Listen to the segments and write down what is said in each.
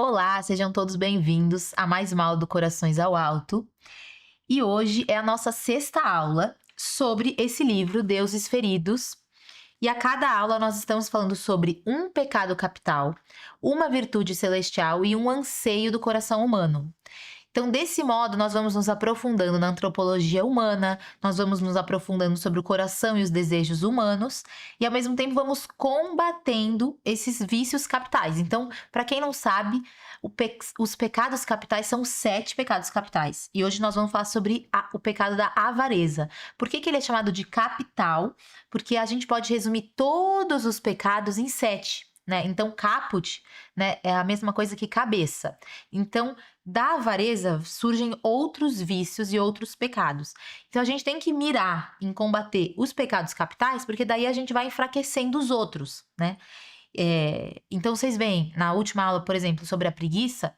Olá, sejam todos bem-vindos a mais uma aula do Corações ao Alto. E hoje é a nossa sexta aula sobre esse livro, Deuses Feridos. E a cada aula nós estamos falando sobre um pecado capital, uma virtude celestial e um anseio do coração humano. Então, desse modo, nós vamos nos aprofundando na antropologia humana, nós vamos nos aprofundando sobre o coração e os desejos humanos, e ao mesmo tempo vamos combatendo esses vícios capitais. Então, para quem não sabe, os pecados capitais são 7 pecados capitais. E hoje nós vamos falar sobre o pecado da avareza. Por que ele é chamado de capital? Porque a gente pode resumir todos os pecados em 7. Né? Então, caput, né, é a mesma coisa que cabeça. Então, da avareza surgem outros vícios e outros pecados. Então, a gente tem que mirar em combater os pecados capitais, porque daí a gente vai enfraquecendo os outros, né? Então, vocês veem, na última aula, por exemplo, sobre a preguiça,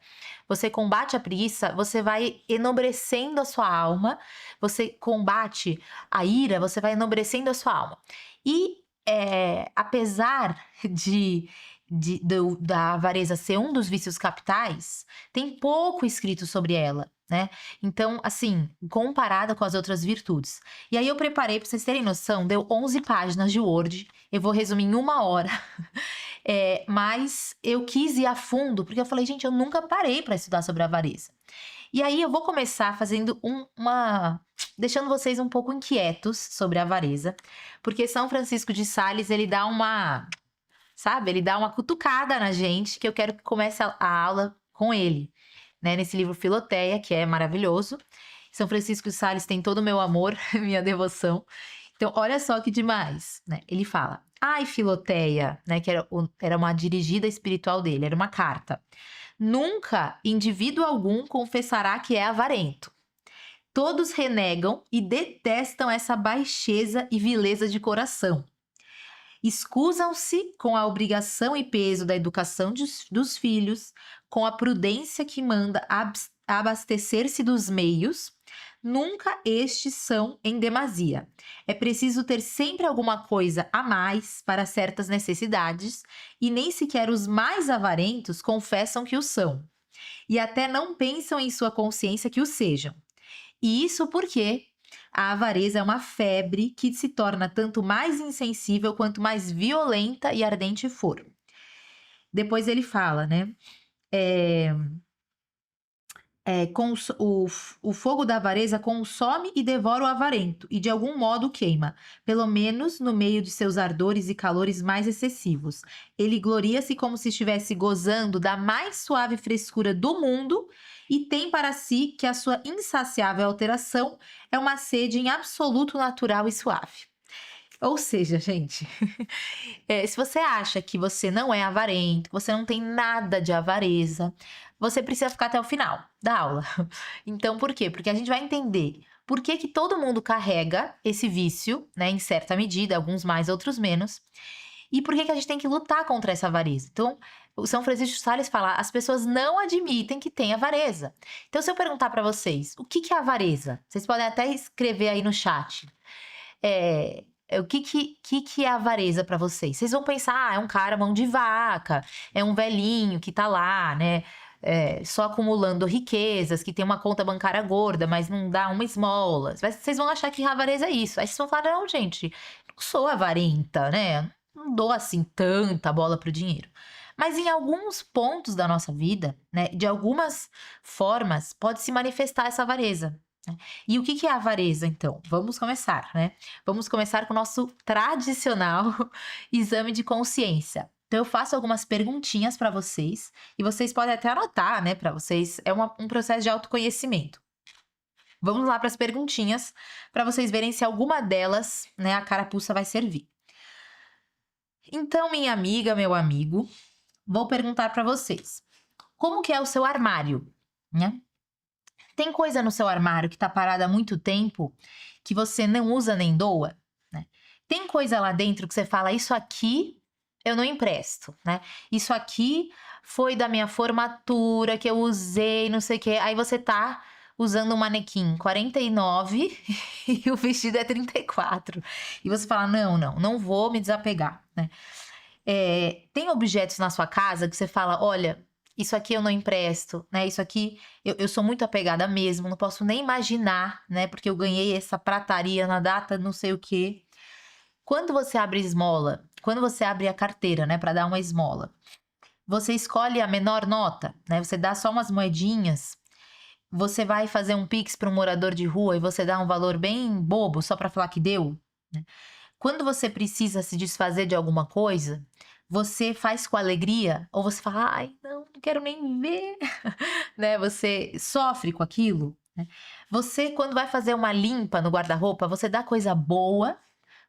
você combate a preguiça, você vai enobrecendo a sua alma, você combate a ira, você vai enobrecendo a sua alma. E apesar da avareza ser um dos vícios capitais, tem pouco escrito sobre ela, né? Então, assim, comparada com as outras virtudes. E aí eu preparei, para vocês terem noção, deu 11 páginas de Word, eu vou resumir em 1 hora. Mas eu quis ir a fundo, porque eu falei, gente, eu nunca parei para estudar sobre a avareza. E aí eu vou começar fazendo deixando vocês um pouco inquietos sobre a avareza, porque São Francisco de Sales, ele dá ele dá uma cutucada na gente, que eu quero que comece a aula com ele, né? Nesse livro Filoteia, que é maravilhoso. São Francisco de Sales tem todo o meu amor, minha devoção. Então, olha só que demais, né? Ele fala, ai, Filoteia, né? Que era uma dirigida espiritual dele, era uma carta. Nunca indivíduo algum confessará que é avarento. Todos renegam e detestam essa baixeza e vileza de coração. Escusam-se com a obrigação e peso da educação dos filhos, com a prudência que manda abastecer-se dos meios. Nunca estes são em demasia. É preciso ter sempre alguma coisa a mais para certas necessidades, e nem sequer os mais avarentos confessam que o são, e até não pensam em sua consciência que o sejam. E isso porque a avareza é uma febre que se torna tanto mais insensível quanto mais violenta e ardente for. Depois ele fala, né? O fogo da avareza consome e devora o avarento, e de algum modo o queima, pelo menos no meio de seus ardores e calores mais excessivos. Ele gloria-se como se estivesse gozando da mais suave frescura do mundo, e tem para si que a sua insaciável alteração é uma sede em absoluto natural e suave. Ou seja, gente, se você acha que você não é avarento, que você não tem nada de avareza, você precisa ficar até o final da aula. Então, por quê? Porque a gente vai entender por que todo mundo carrega esse vício, né, em certa medida, alguns mais, outros menos, e por que a gente tem que lutar contra essa avareza. Então, o São Francisco de Sales fala, as pessoas não admitem que tem avareza. Então, se eu perguntar para vocês, o que é avareza? Vocês podem até escrever aí no chat. O que é avareza para vocês? Vocês vão pensar, é um cara mão de vaca, é um velhinho que tá lá, né, só acumulando riquezas, que tem uma conta bancária gorda, mas não dá uma esmola. Vocês vão achar que avareza é isso. Aí vocês vão falar, não, gente, não sou avarenta, né? Não dou assim tanta bola pro dinheiro. Mas em alguns pontos da nossa vida, né, de algumas formas, pode se manifestar essa avareza. E o que é a avareza, então? Vamos começar, né? Vamos começar com o nosso tradicional exame de consciência. Então, eu faço algumas perguntinhas para vocês, e vocês podem até anotar, né, para vocês. É um processo de autoconhecimento. Vamos lá para as perguntinhas, para vocês verem se alguma delas, né, a carapuça vai servir. Então, minha amiga, meu amigo, vou perguntar para vocês. Como que é o seu armário, né? Tem coisa no seu armário que está parada há muito tempo, que você não usa nem doa, né? Tem coisa lá dentro que você fala, isso aqui eu não empresto, né? Isso aqui foi da minha formatura, que eu usei, não sei o quê. Aí você tá usando um manequim 49 e o vestido é 34. E você fala, não vou me desapegar, né? Tem objetos na sua casa que você fala, olha, isso aqui eu não empresto, né? Isso aqui eu sou muito apegada mesmo, não posso nem imaginar, né? Porque eu ganhei essa prataria na data não sei o quê. Quando você abre esmola, quando você abre a carteira, né, para dar uma esmola, você escolhe a menor nota, né? Você dá só umas moedinhas. Você vai fazer um Pix para um morador de rua e você dá um valor bem bobo só para falar que deu, né? Quando você precisa se desfazer de alguma coisa, você faz com alegria ou você fala, ai, não quero nem ver, né? Você sofre com aquilo, né? Você, quando vai fazer uma limpa no guarda-roupa, você dá coisa boa,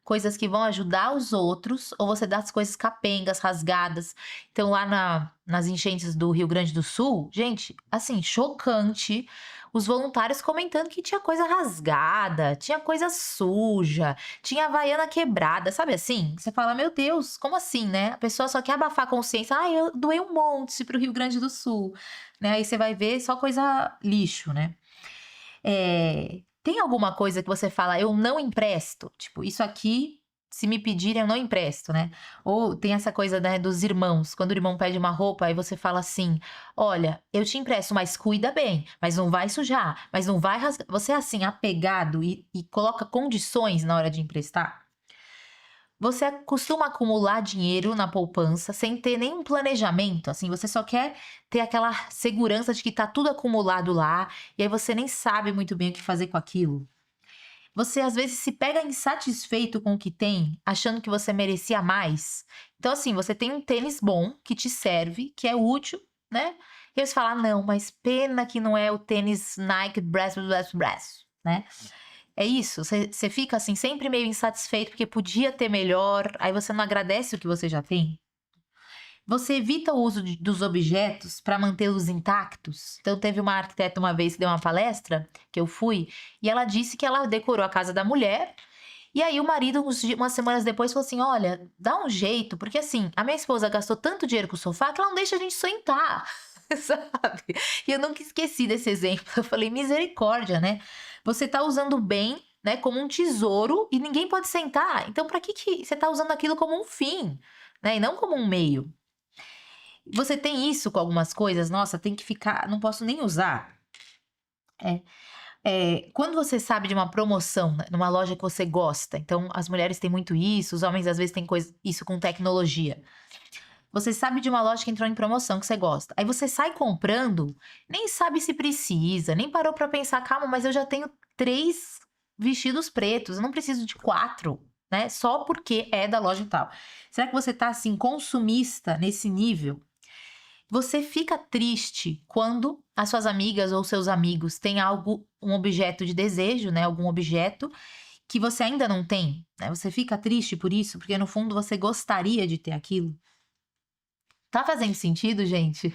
coisas que vão ajudar os outros, ou você dá as coisas capengas, rasgadas. Então, lá nas enchentes do Rio Grande do Sul, gente, assim, chocante. Os voluntários comentando que tinha coisa rasgada, tinha coisa suja, tinha havaiana quebrada, sabe assim? Você fala, meu Deus, como assim, né? A pessoa só quer abafar a consciência. Ah, eu doei um monte pro Rio Grande do Sul, né? Aí você vai ver só coisa lixo, né? Tem alguma coisa que você fala, eu não empresto? Tipo, isso aqui, se me pedirem, eu não empresto, né? Ou tem essa coisa, né, dos irmãos. Quando o irmão pede uma roupa, aí você fala assim: olha, eu te empresto, mas cuida bem, mas não vai sujar, mas não vai rasgar. Você é assim, apegado e coloca condições na hora de emprestar? Você costuma acumular dinheiro na poupança sem ter nenhum planejamento, assim, você só quer ter aquela segurança de que tá tudo acumulado lá, e aí você nem sabe muito bem o que fazer com aquilo. Você às vezes se pega insatisfeito com o que tem, achando que você merecia mais. Então, assim, você tem um tênis bom que te serve, que é útil, né? E aí você fala, não, mas pena que não é o tênis Nike Braço, né? É isso, você fica assim, sempre meio insatisfeito porque podia ter melhor, aí você não agradece o que você já tem. Você evita o uso dos objetos para mantê-los intactos. Então, teve uma arquiteta uma vez que deu uma palestra, que eu fui, e ela disse que ela decorou a casa da mulher. E aí, o marido, umas semanas depois, falou assim: olha, dá um jeito, porque assim, a minha esposa gastou tanto dinheiro com o sofá que ela não deixa a gente sentar, sabe? E eu nunca esqueci desse exemplo. Eu falei: misericórdia, né? Você tá usando bem, né, como um tesouro e ninguém pode sentar. Então, para que você tá usando aquilo como um fim, né, e não como um meio? Você tem isso com algumas coisas? Nossa, tem que ficar, não posso nem usar. Quando você sabe de uma promoção, né, numa loja que você gosta, então as mulheres têm muito isso, os homens às vezes têm isso com tecnologia. Você sabe de uma loja que entrou em promoção que você gosta. Aí você sai comprando, nem sabe se precisa, nem parou pra pensar, calma, mas eu já tenho 3 vestidos pretos, eu não preciso de 4, né? Só porque é da loja e tal. Será que você tá assim consumista nesse nível? Você fica triste quando as suas amigas ou seus amigos têm algo, um objeto de desejo, né? Algum objeto que você ainda não tem, né? Você fica triste por isso, porque no fundo você gostaria de ter aquilo. Tá fazendo sentido, gente?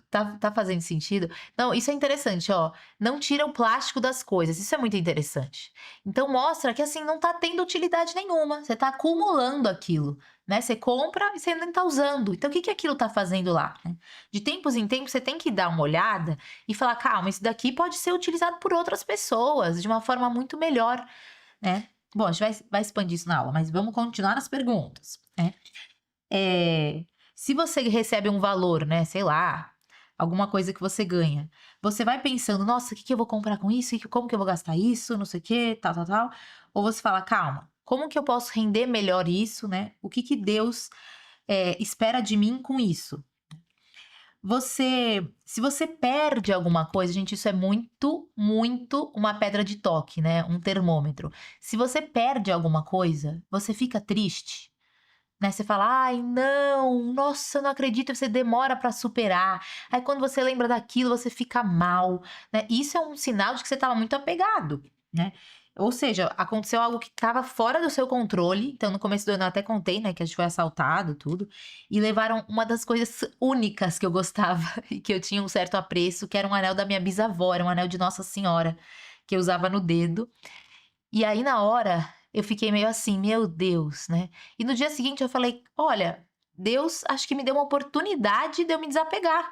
Tá fazendo sentido? Não, isso é interessante, ó. Não tira o plástico das coisas. Isso é muito interessante. Então mostra que assim não tá tendo utilidade nenhuma. Você tá acumulando aquilo, né? Você compra e você nem tá usando. Então o que que aquilo tá fazendo lá, né? De tempos em tempos você tem que dar uma olhada e falar, calma, isso daqui pode ser utilizado por outras pessoas de uma forma muito melhor, né? Bom, a gente vai expandir isso na aula, mas vamos continuar nas perguntas, né? Se você recebe um valor, né, sei lá, alguma coisa que você ganha, você vai pensando, nossa, o que que eu vou comprar com isso? Como que eu vou gastar isso? Não sei o quê, tal, tal, tal. Ou você fala, calma, como que eu posso render melhor isso, né? O que que Deus espera de mim com isso? Se você perde alguma coisa, gente, isso é muito, muito uma pedra de toque, né? Um termômetro. Se você perde alguma coisa, você fica triste, né? Você fala, ai, não, nossa, eu não acredito, você demora para superar. Aí quando você lembra daquilo, você fica mal, né? Isso é um sinal de que você estava muito apegado, né? Ou seja, aconteceu algo que estava fora do seu controle. Então, no começo do ano eu até contei, né, que a gente foi assaltado, tudo, e levaram uma das coisas únicas que eu gostava e que eu tinha um certo apreço, que era um anel da minha bisavó, era um anel de Nossa Senhora, que eu usava no dedo. E aí, na hora, eu fiquei meio assim, meu Deus, né? E no dia seguinte eu falei, olha, Deus acho que me deu uma oportunidade de eu me desapegar,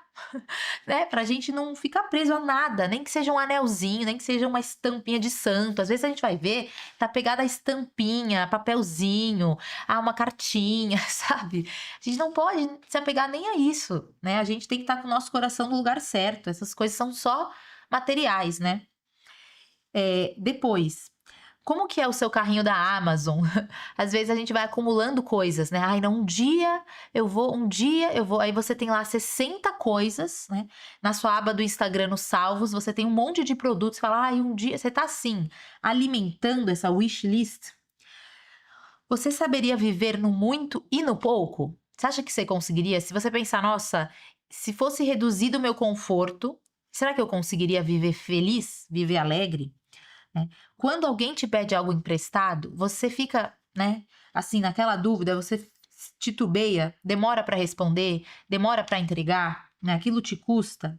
né? Pra gente não ficar preso a nada, nem que seja um anelzinho, nem que seja uma estampinha de santo. Às vezes a gente vai ver, tá pegada a estampinha, papelzinho, uma cartinha, sabe? A gente não pode se apegar nem a isso, né? A gente tem que estar com o nosso coração no lugar certo. Essas coisas são só materiais, né? Depois, como que é o seu carrinho da Amazon? Às vezes a gente vai acumulando coisas, né? Ai, não, um dia eu vou. Aí você tem lá 60 coisas, né? Na sua aba do Instagram, nos salvos, você tem um monte de produtos. Você fala, ai, um dia. Você tá assim, alimentando essa wishlist. Você saberia viver no muito e no pouco? Você acha que você conseguiria? Se você pensar, nossa, se fosse reduzido o meu conforto, será que eu conseguiria viver feliz, viver alegre? Né? Quando alguém te pede algo emprestado, você fica, né, assim, naquela dúvida, você titubeia, demora para responder, demora para entregar, né? Aquilo te custa.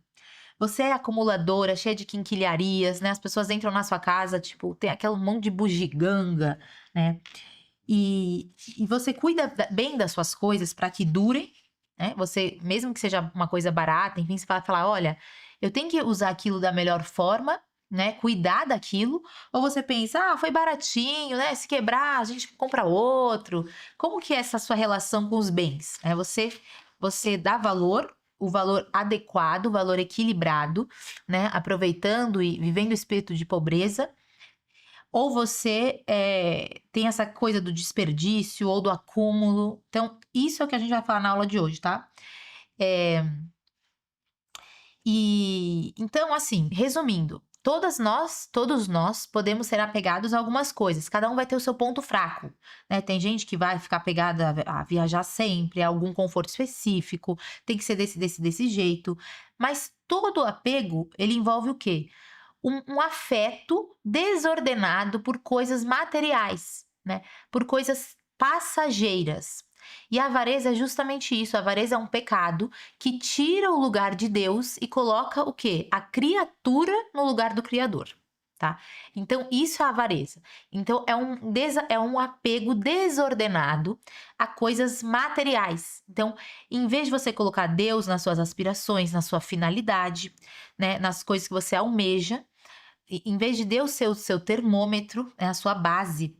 Você é acumuladora, cheia de quinquilharias, né? As pessoas entram na sua casa, tipo, tem aquele monte de bugiganga, né? E você cuida bem das suas coisas para que durem, né? Você, mesmo que seja uma coisa barata, enfim, você vai falar, olha, eu tenho que usar aquilo da melhor forma, né? Cuidar daquilo. Ou você pensa, foi baratinho, né? Se quebrar, a gente compra outro. Como que é essa sua relação com os bens? Você dá valor, o valor adequado, o valor equilibrado, né? Aproveitando e vivendo o espírito de pobreza. Ou você tem essa coisa do desperdício ou do acúmulo. Então, isso é o que a gente vai falar na aula de hoje, tá? Então, assim, resumindo, todos nós podemos ser apegados a algumas coisas. Cada um vai ter o seu ponto fraco, né? Tem gente que vai ficar apegada a viajar sempre, a algum conforto específico, tem que ser desse jeito. Mas todo apego, ele envolve o quê? Um afeto desordenado por coisas materiais, né? Por coisas passageiras. E a avareza é justamente isso. A avareza é um pecado que tira o lugar de Deus e coloca o quê? A criatura no lugar do Criador, tá? Então, isso é a avareza. Então, é um apego desordenado a coisas materiais. Então, em vez de você colocar Deus nas suas aspirações, na sua finalidade, né, nas coisas que você almeja, em vez de Deus ser o seu termômetro, né, a sua base,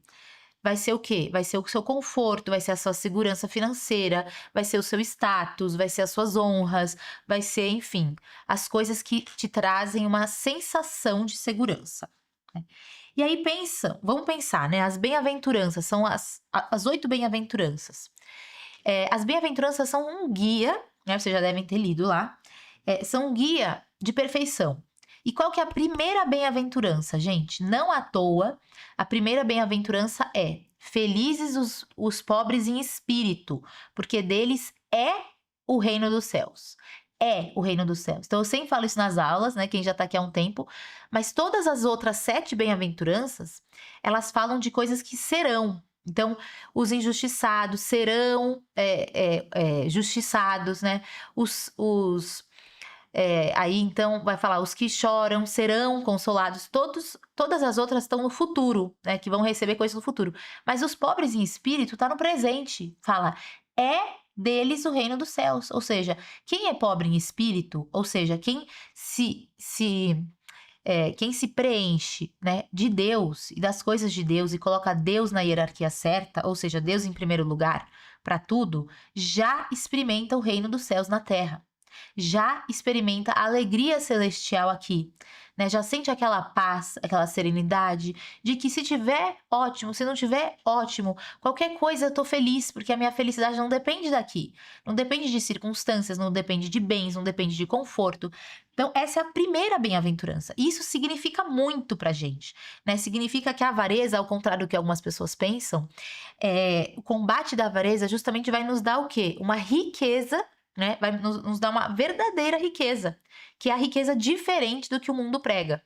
vai ser o quê? Vai ser o seu conforto, vai ser a sua segurança financeira, vai ser o seu status, vai ser as suas honras, vai ser, enfim, as coisas que te trazem uma sensação de segurança, né? E aí vamos pensar, né? As bem-aventuranças são as 8 bem-aventuranças. As bem-aventuranças são um guia, né? Vocês já devem ter lido lá. São um guia de perfeição. E qual que é a primeira bem-aventurança, gente? Não à toa, a primeira bem-aventurança é: felizes os pobres em espírito, porque deles é o reino dos céus. É o reino dos céus. Então, eu sempre falo isso nas aulas, né? Quem já tá aqui há um tempo. Mas todas as outras 7 bem-aventuranças, elas falam de coisas que serão. Então, os injustiçados serão justiçados, né? Aí então vai falar, os que choram serão consolados. Todas as outras estão no futuro, né? Que vão receber coisas no futuro. Mas os pobres em espírito tá no presente. Fala, é deles o reino dos céus. Ou seja, quem é pobre em espírito, ou seja, quem se preenche, né, de Deus e das coisas de Deus e coloca Deus na hierarquia certa, ou seja, Deus em primeiro lugar para tudo, já experimenta o reino dos céus na terra. Já experimenta a alegria celestial aqui, né? Já sente aquela paz, aquela serenidade de que se tiver, ótimo, se não tiver, ótimo. Qualquer coisa eu tô feliz, porque a minha felicidade não depende daqui. Não depende de circunstâncias, não depende de bens, não depende de conforto. Então, essa é a primeira bem-aventurança. E isso significa muito pra gente, né? Significa que a avareza, ao contrário do que algumas pessoas pensam, o combate da avareza justamente vai nos dar o quê? Uma riqueza, né? Vai nos dar uma verdadeira riqueza, que é a riqueza diferente do que o mundo prega.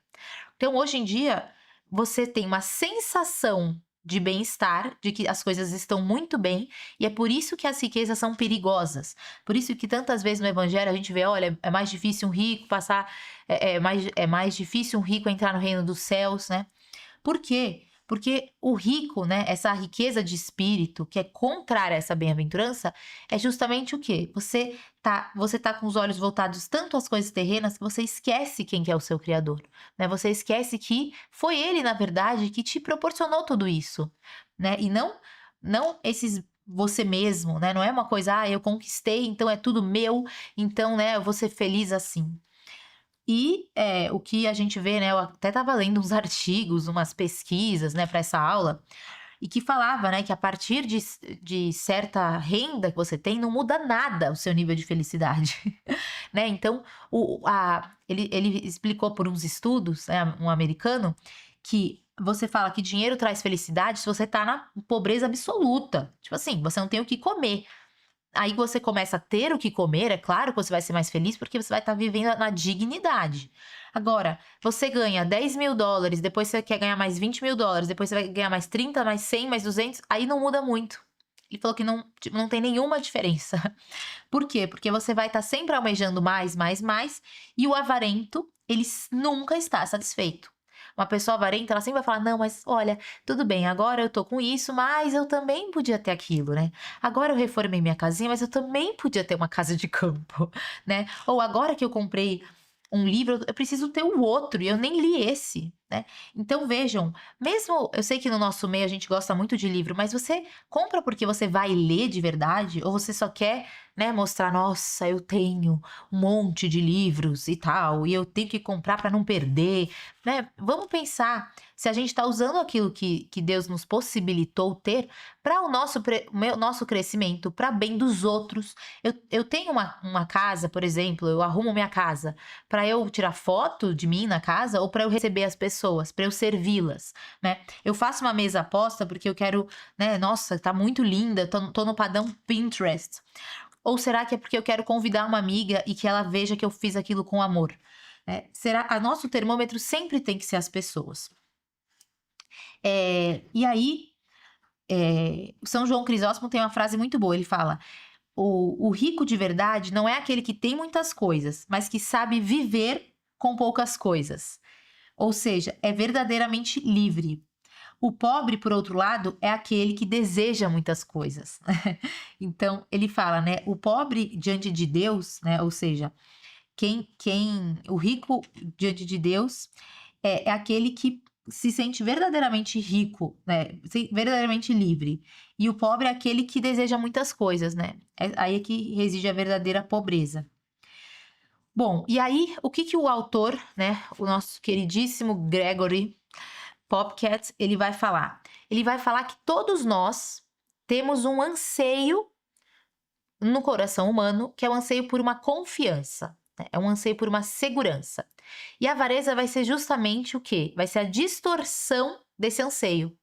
Então, hoje em dia, você tem uma sensação de bem-estar, de que as coisas estão muito bem, e é por isso que as riquezas são perigosas. Por isso que tantas vezes no evangelho a gente vê, olha, é mais difícil um rico passar, é mais difícil um rico entrar no reino dos céus, né? Por quê? Porque o rico, né, essa riqueza de espírito, que é contrária a essa bem-aventurança, é justamente o quê? Você tá com os olhos voltados tanto às coisas terrenas que você esquece quem que é o seu Criador, né? Você esquece que foi Ele, na verdade, que te proporcionou tudo isso, né? E não esses você mesmo, né? Não é uma coisa, eu conquistei, então é tudo meu, então, né, eu vou ser feliz assim. E o que a gente vê, né? Eu até estava lendo uns artigos, umas pesquisas, né, para essa aula, e que falava, né, que a partir de certa renda que você tem, não muda nada o seu nível de felicidade, né? Então, ele explicou por uns estudos, né, um americano, que você fala que dinheiro traz felicidade se você tá na pobreza absoluta. Tipo assim, você não tem o que comer. Aí você começa a ter o que comer, é claro que você vai ser mais feliz porque você vai estar vivendo na dignidade. Agora, você ganha US$ 10.000, depois você quer ganhar mais US$ 20.000, depois você vai ganhar mais 30, mais 100, mais 200, aí não muda muito. Ele falou que não, tipo, não tem nenhuma diferença. Por quê? Porque você vai estar sempre almejando mais, mais, mais, e o avarento, ele nunca está satisfeito. Uma pessoa avarenta, ela sempre vai falar: não, mas olha, tudo bem, agora eu tô com isso, mas eu também podia ter aquilo, né? Agora eu reformei minha casinha, mas eu também podia ter uma casa de campo, né? Ou agora que eu comprei um livro, eu preciso ter o outro, e eu nem li esse, né? Então vejam, mesmo eu sei que no nosso meio a gente gosta muito de livro, mas você compra porque você vai ler de verdade, ou você só quer, né, mostrar, nossa, eu tenho um monte de livros e tal, e eu tenho que comprar para não perder, né? Vamos pensar se a gente está usando aquilo que Deus nos possibilitou ter para o nosso crescimento, para bem dos outros. Eu tenho uma casa, por exemplo, eu arrumo minha casa para eu tirar foto de mim na casa ou para eu receber as pessoas, para eu servi-las, né? Eu faço uma mesa posta porque eu quero, né? Nossa, tá muito linda, tô no padrão Pinterest. Ou será que é porque eu quero convidar uma amiga e que ela veja que eu fiz aquilo com amor? Nosso termômetro sempre tem que ser as pessoas. E aí, o São João Crisóstomo tem uma frase muito boa. Ele fala: o rico de verdade não é aquele que tem muitas coisas, mas que sabe viver com poucas coisas. Ou seja, é verdadeiramente livre. O pobre, por outro lado, é aquele que deseja muitas coisas. Então, ele fala, né? O pobre diante de Deus, né? Ou seja, o rico diante de Deus é aquele que se sente verdadeiramente rico, né? Verdadeiramente livre. E o pobre é aquele que deseja muitas coisas, né? Aí é que reside a verdadeira pobreza. Bom, e aí, o que o autor, né? O nosso queridíssimo Gregory Popcats, ele vai falar? Ele vai falar que todos nós temos um anseio no coração humano, que é o anseio por uma confiança, né? É um anseio por uma segurança. E a avareza vai ser justamente o quê? Vai ser a distorção desse anseio.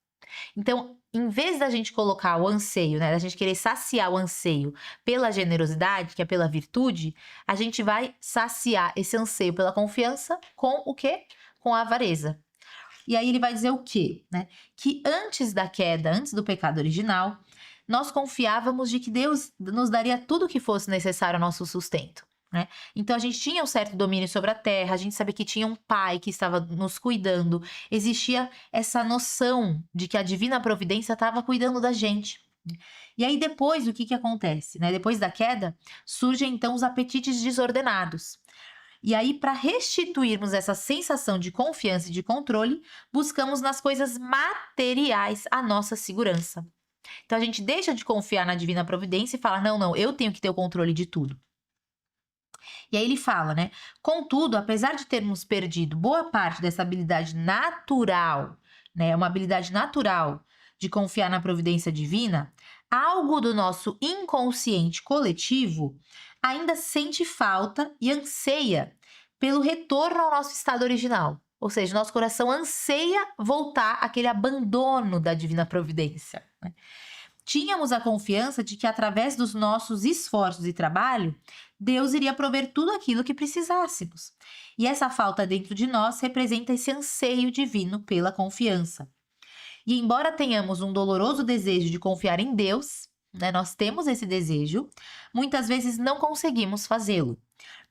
Então, em vez da gente colocar o anseio, né, da gente querer saciar o anseio pela generosidade, que é pela virtude, a gente vai saciar esse anseio pela confiança com o quê? Com a avareza. E aí ele vai dizer o quê? Né? Que antes da queda, antes do pecado original, nós confiávamos de que Deus nos daria tudo o que fosse necessário ao nosso sustento, né? Então a gente tinha um certo domínio sobre a terra, a gente sabia que tinha um pai que estava nos cuidando, existia essa noção de que a divina providência estava cuidando da gente. E aí depois o que acontece, né? Depois da queda, surgem então os apetites desordenados. E aí, para restituirmos essa sensação de confiança e de controle, buscamos nas coisas materiais a nossa segurança. Então, a gente deixa de confiar na divina providência e fala: não, eu tenho que ter o controle de tudo. E aí ele fala, né? Contudo, apesar de termos perdido boa parte dessa habilidade natural, né? Uma habilidade natural de confiar na providência divina, algo do nosso inconsciente coletivo ainda sente falta e anseia pelo retorno ao nosso estado original. Ou seja, nosso coração anseia voltar àquele abandono da divina providência, né? Tínhamos a confiança de que, através dos nossos esforços e trabalho, Deus iria prover tudo aquilo que precisássemos. E essa falta dentro de nós representa esse anseio divino pela confiança. E embora tenhamos um doloroso desejo de confiar em Deus, né, nós temos esse desejo, muitas vezes não conseguimos fazê-lo.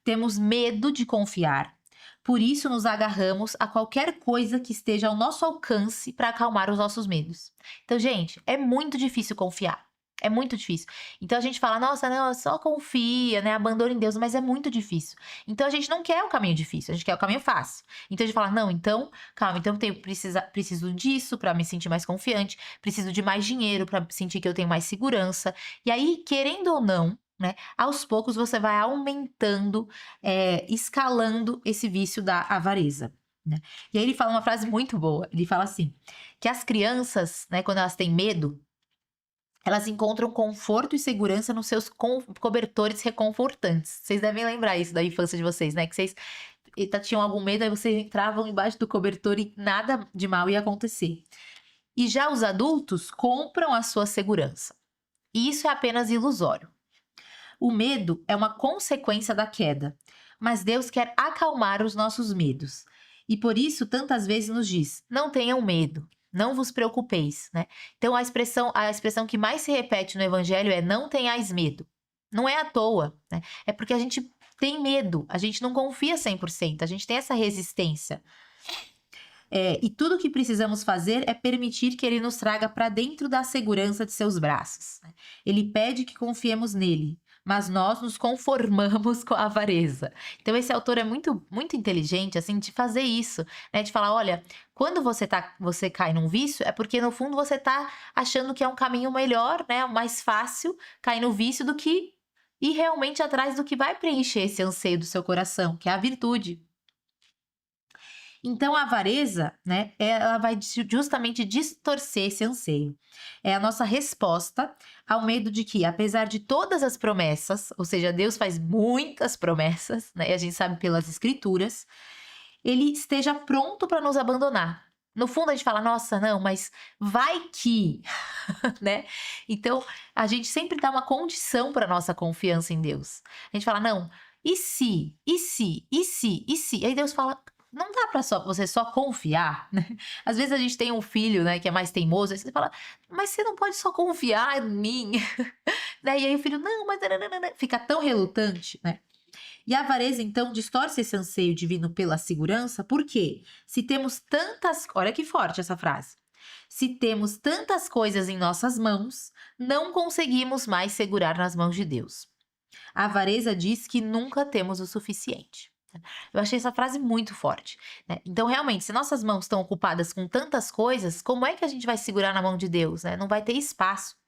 Temos medo de confiar, Por isso nos agarramos a qualquer coisa que esteja ao nosso alcance para acalmar os nossos medos. Então, gente, é muito difícil confiar. É muito difícil. Então a gente fala, nossa, não, só confia, né? Abandona em Deus, mas é muito difícil. Então a gente não quer o caminho difícil, a gente quer o caminho fácil. Então a gente fala, não, então, calma, então preciso disso para me sentir mais confiante, preciso de mais dinheiro para sentir que eu tenho mais segurança. E aí, querendo ou não, né? Aos poucos você vai aumentando, escalando esse vício da avareza. Né? E aí ele fala uma frase muito boa. Ele fala assim: que as crianças, né, quando elas têm medo, elas encontram conforto e segurança nos seus cobertores reconfortantes. Vocês devem lembrar isso da infância de vocês, né? Que vocês tinham algum medo, aí vocês entravam embaixo do cobertor e nada de mal ia acontecer. E já os adultos compram a sua segurança. E isso é apenas ilusório. O medo é uma consequência da queda, mas Deus quer acalmar os nossos medos. E por isso, tantas vezes nos diz: não tenham medo, não vos preocupeis, né? Então, a expressão que mais se repete no Evangelho é: não tenhais medo. Não é à toa, né? É porque a gente tem medo, a gente não confia 100%, a gente tem essa resistência. E tudo o que precisamos fazer é permitir que Ele nos traga para dentro da segurança de seus braços. Né? Ele pede que confiemos nele, mas nós nos conformamos com a avareza. Então esse autor é muito, muito inteligente, assim, de fazer isso, né? De falar, olha, quando você cai num vício, é porque no fundo você tá achando que é um caminho melhor, né? Mais fácil cair no vício do que ir realmente atrás do que vai preencher esse anseio do seu coração, que é a virtude. Então, a avareza, né, ela vai justamente distorcer esse anseio. É a nossa resposta ao medo de que, apesar de todas as promessas, ou seja, Deus faz muitas promessas, né, e a gente sabe pelas escrituras, ele esteja pronto para nos abandonar. No fundo, a gente fala, nossa, não, mas vai que, né? Então, a gente sempre dá uma condição para nossa confiança em Deus. A gente fala, não, e se, e se, e se, e se? Aí Deus fala, não dá para você só confiar, né? Às vezes a gente tem um filho, né, que é mais teimoso, aí você fala, mas você não pode só confiar em mim, né? E aí o filho, não, mas fica tão relutante, né? E a avareza, então, distorce esse anseio divino pela segurança, porque se temos tantas... Olha que forte essa frase. Se temos tantas coisas em nossas mãos, não conseguimos mais segurar nas mãos de Deus. A avareza diz que nunca temos o suficiente. Eu achei essa frase muito forte. Né? Então, realmente, se nossas mãos estão ocupadas com tantas coisas, como é que a gente vai segurar na mão de Deus? Né? Não vai ter espaço.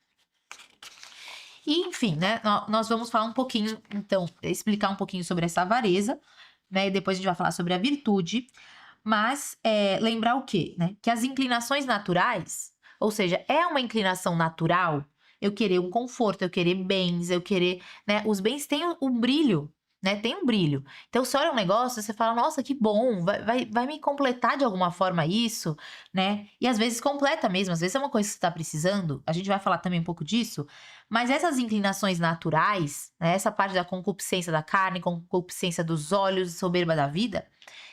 E, enfim, né? Nós vamos falar um pouquinho, então, explicar um pouquinho sobre essa avareza, né? E depois a gente vai falar sobre a virtude. Mas lembrar o quê? Né? Que as inclinações naturais, ou seja, é uma inclinação natural eu querer um conforto, eu querer bens, eu querer, né? Os bens têm um brilho, né? Tem um brilho. Então, você olha um negócio, você fala, nossa, que bom, vai me completar de alguma forma isso, né? E às vezes completa mesmo, às vezes é uma coisa que você está precisando, a gente vai falar também um pouco disso, mas essas inclinações naturais, né? Essa parte da concupiscência da carne, concupiscência dos olhos, soberba da vida,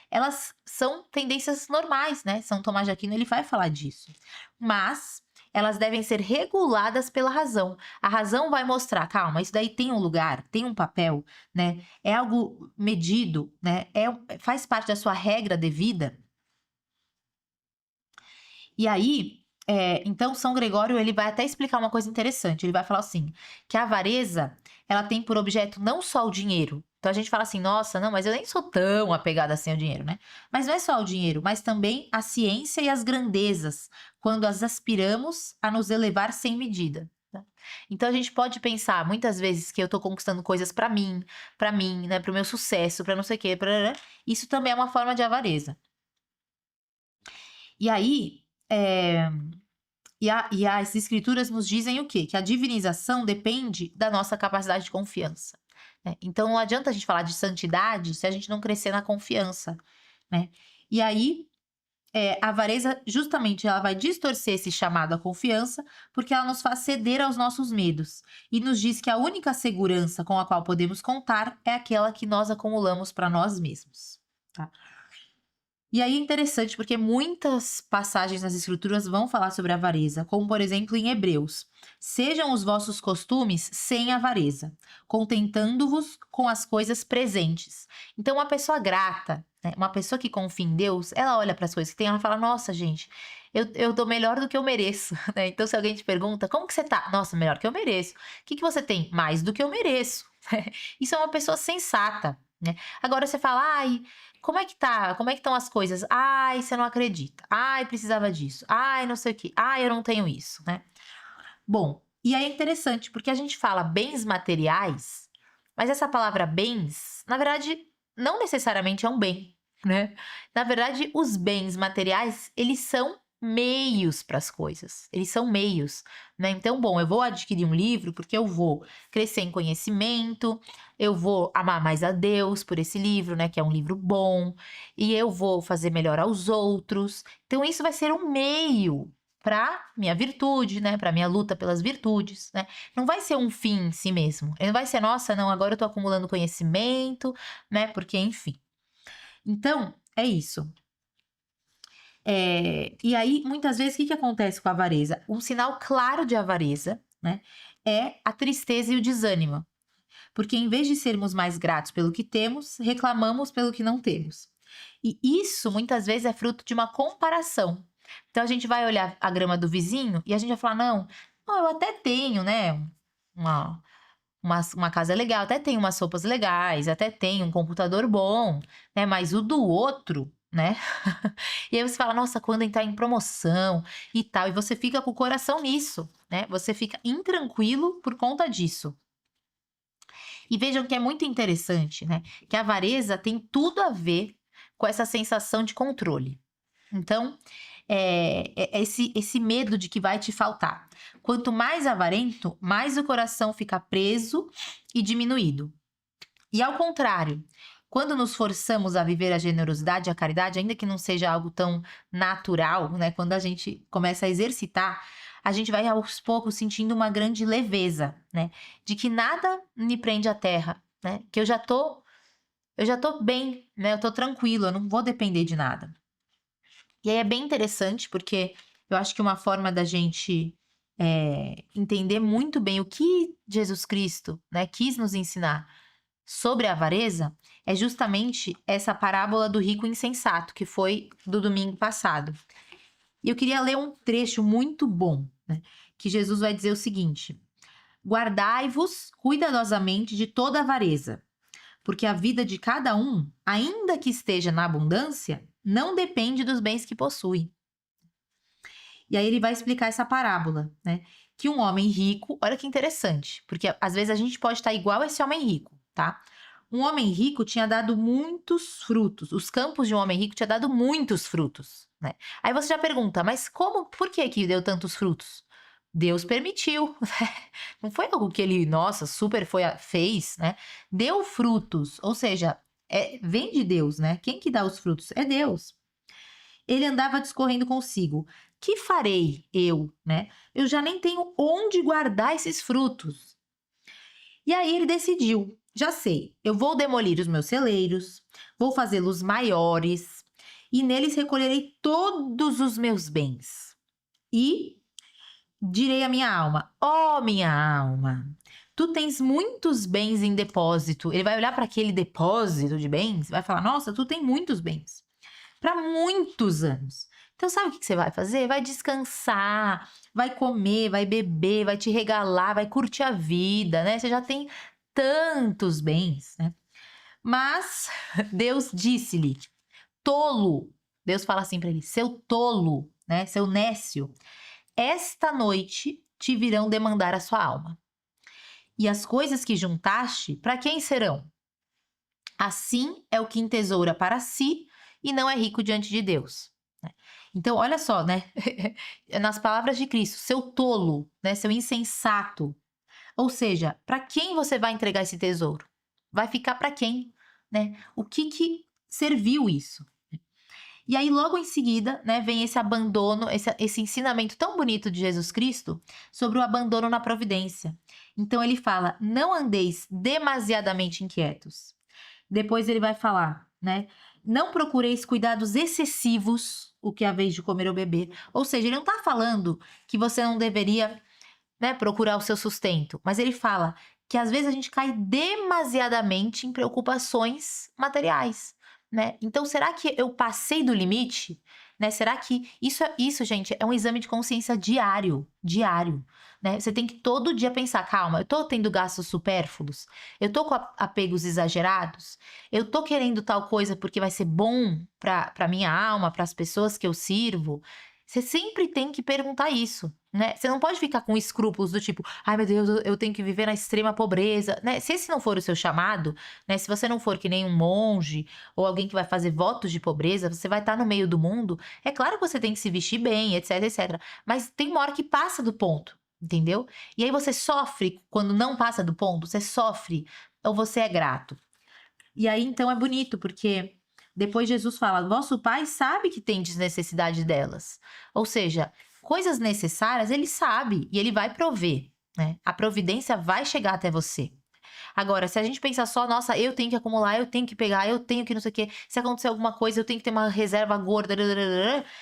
elas são tendências normais, né? São Tomás de Aquino, ele vai falar disso. Mas elas devem ser reguladas pela razão. A razão vai mostrar, calma, isso daí tem um lugar, tem um papel, né? É algo medido, né? Faz parte da sua regra de vida. E aí, então, São Gregório, ele vai até explicar uma coisa interessante. Ele vai falar assim, que a avareza, ela tem por objeto não só o dinheiro. Então, a gente fala assim, nossa, não, mas eu nem sou tão apegada assim ao dinheiro, né? Mas não é só o dinheiro, mas também a ciência e as grandezas, quando as aspiramos a nos elevar sem medida. Né? Então, a gente pode pensar, muitas vezes, que eu tô conquistando coisas para mim, né? Pro meu sucesso, para não sei o quê, isso também é uma forma de avareza. E aí... E as escrituras nos dizem o quê? Que a divinização depende da nossa capacidade de confiança. Né? Então, não adianta a gente falar de santidade se a gente não crescer na confiança. Né? E aí, a avareza, justamente, ela vai distorcer esse chamado à confiança, porque ela nos faz ceder aos nossos medos. E nos diz que a única segurança com a qual podemos contar é aquela que nós acumulamos para nós mesmos. Tá? E aí é interessante porque muitas passagens nas escrituras vão falar sobre a avareza, como por exemplo em Hebreus. Sejam os vossos costumes sem avareza, contentando-vos com as coisas presentes. Então, uma pessoa grata, né, uma pessoa que confia em Deus, ela olha para as coisas que tem, ela fala: Nossa, gente, eu dou melhor do que eu mereço. Né? Então, se alguém te pergunta: Como que você tá? Nossa, melhor que eu mereço. O que que você tem? Mais do que eu mereço. Isso é uma pessoa sensata. Né? Agora você fala: Ai. Como é que tá? Como é que estão as coisas? Ai, você não acredita. Ai, precisava disso. Ai, não sei o quê. Ai, eu não tenho isso, né? Bom, e aí é interessante, porque a gente fala bens materiais, mas essa palavra bens, na verdade, não necessariamente é um bem, né? Na verdade, os bens materiais, eles são meios para as coisas. Eles são meios, né? Então, bom, eu vou adquirir um livro porque eu vou crescer em conhecimento, eu vou amar mais a Deus por esse livro, né, que é um livro bom, e eu vou fazer melhor aos outros. Então, isso vai ser um meio para minha virtude, né, para minha luta pelas virtudes, né? Não vai ser um fim em si mesmo. Ele não vai ser, nossa, não, agora eu tô acumulando conhecimento, né? Porque, enfim. Então, é isso. E aí, muitas vezes, o que acontece com a avareza? Um sinal claro de avareza, né, é a tristeza e o desânimo. Porque em vez de sermos mais gratos pelo que temos, reclamamos pelo que não temos. E isso muitas vezes é fruto de uma comparação. Então a gente vai olhar a grama do vizinho e a gente vai falar: não, eu até tenho, né? Uma, uma casa legal, até tenho umas roupas legais, até tenho um computador bom, né? Mas o do outro, né? E aí você fala: nossa, quando entrar em promoção e tal, e você fica com o coração nisso, né? Você fica intranquilo por conta disso. E vejam que é muito interessante, né? Que a avareza tem tudo a ver com essa sensação de controle. Então, é esse medo de que vai te faltar. Quanto mais avarento, mais o coração fica preso e diminuído. E ao contrário, quando nos forçamos a viver a generosidade e a caridade, ainda que não seja algo tão natural, né? Quando a gente começa a exercitar, a gente vai aos poucos sentindo uma grande leveza, né? De que nada me prende à terra, né? Que eu já tô bem, né? Eu tô tranquilo, eu não vou depender de nada. E aí é bem interessante, porque eu acho que uma forma da gente entender muito bem o que Jesus Cristo, né, quis nos ensinar sobre a avareza é justamente essa parábola do rico insensato, que foi do domingo passado. E eu queria ler um trecho muito bom, né, que Jesus vai dizer o seguinte: Guardai-vos cuidadosamente de toda avareza, porque a vida de cada um, ainda que esteja na abundância, não depende dos bens que possui. E aí ele vai explicar essa parábola, né? Que um homem rico, olha que interessante, porque às vezes a gente pode estar igual a esse homem rico, tá? Um homem rico tinha dado muitos frutos. Os campos de um homem rico tinha dado muitos frutos, né? Aí você já pergunta, mas como, por que que deu tantos frutos? Deus permitiu. Não foi algo que ele, nossa, super fez, né? Deu frutos, ou seja, vem de Deus, né? Quem que dá os frutos? É Deus. Ele andava discorrendo consigo: que farei eu, né? Eu já nem tenho onde guardar esses frutos. E aí ele decidiu: já sei, eu vou demolir os meus celeiros, vou fazê-los maiores, e neles recolherei todos os meus bens. E direi à minha alma: ó, minha alma, tu tens muitos bens em depósito. Ele vai olhar para aquele depósito de bens e vai falar: nossa, tu tem muitos bens para muitos anos. Então, sabe o que você vai fazer? Vai descansar, vai comer, vai beber, vai te regalar, vai curtir a vida, né? Você já tem tantos bens, né? Mas Deus disse-lhe: tolo. Deus fala assim para ele: seu tolo, né? Seu nécio, esta noite te virão demandar a sua alma. E as coisas que juntaste, para quem serão? Assim é o que entesoura para si e não é rico diante de Deus. Né? Então, olha só, né? Nas palavras de Cristo, seu tolo, né? Seu insensato. Ou seja, para quem você vai entregar esse tesouro? Vai ficar para quem? Né? O que serviu isso? E aí, logo em seguida, né, vem esse abandono, esse ensinamento tão bonito de Jesus Cristo sobre o abandono na providência. Então, ele fala: não andeis demasiadamente inquietos. Depois ele vai falar: né? Não procureis cuidados excessivos, o que é a vez de comer ou beber. Ou seja, ele não tá falando que você não deveria, né, procurar o seu sustento, mas ele fala que às vezes a gente cai demasiadamente em preocupações materiais, né? Então, será que eu passei do limite? Né? Será que isso, gente, é um exame de consciência diário, diário, né? Você tem que todo dia pensar, calma, eu tô tendo gastos supérfluos? Eu tô com apegos exagerados? Eu tô querendo tal coisa porque vai ser bom para minha alma, para as pessoas que eu sirvo? Você sempre tem que perguntar isso, né? Você não pode ficar com escrúpulos do tipo, ai meu Deus, eu tenho que viver na extrema pobreza, né? Se esse não for o seu chamado, né? Se você não for que nem um monge ou alguém que vai fazer votos de pobreza, você vai estar no meio do mundo. É claro que você tem que se vestir bem, etc, etc. Mas tem uma hora que passa do ponto, entendeu? E aí você sofre quando não passa do ponto, você sofre ou você é grato. E aí, então, é bonito, porque depois Jesus fala: vosso pai sabe que tendes necessidade delas. Ou seja, coisas necessárias ele sabe e ele vai prover, né? A providência vai chegar até você. Agora, se a gente pensar só, nossa, eu tenho que acumular, eu tenho que pegar, eu tenho que não sei o quê, se acontecer alguma coisa, eu tenho que ter uma reserva gorda,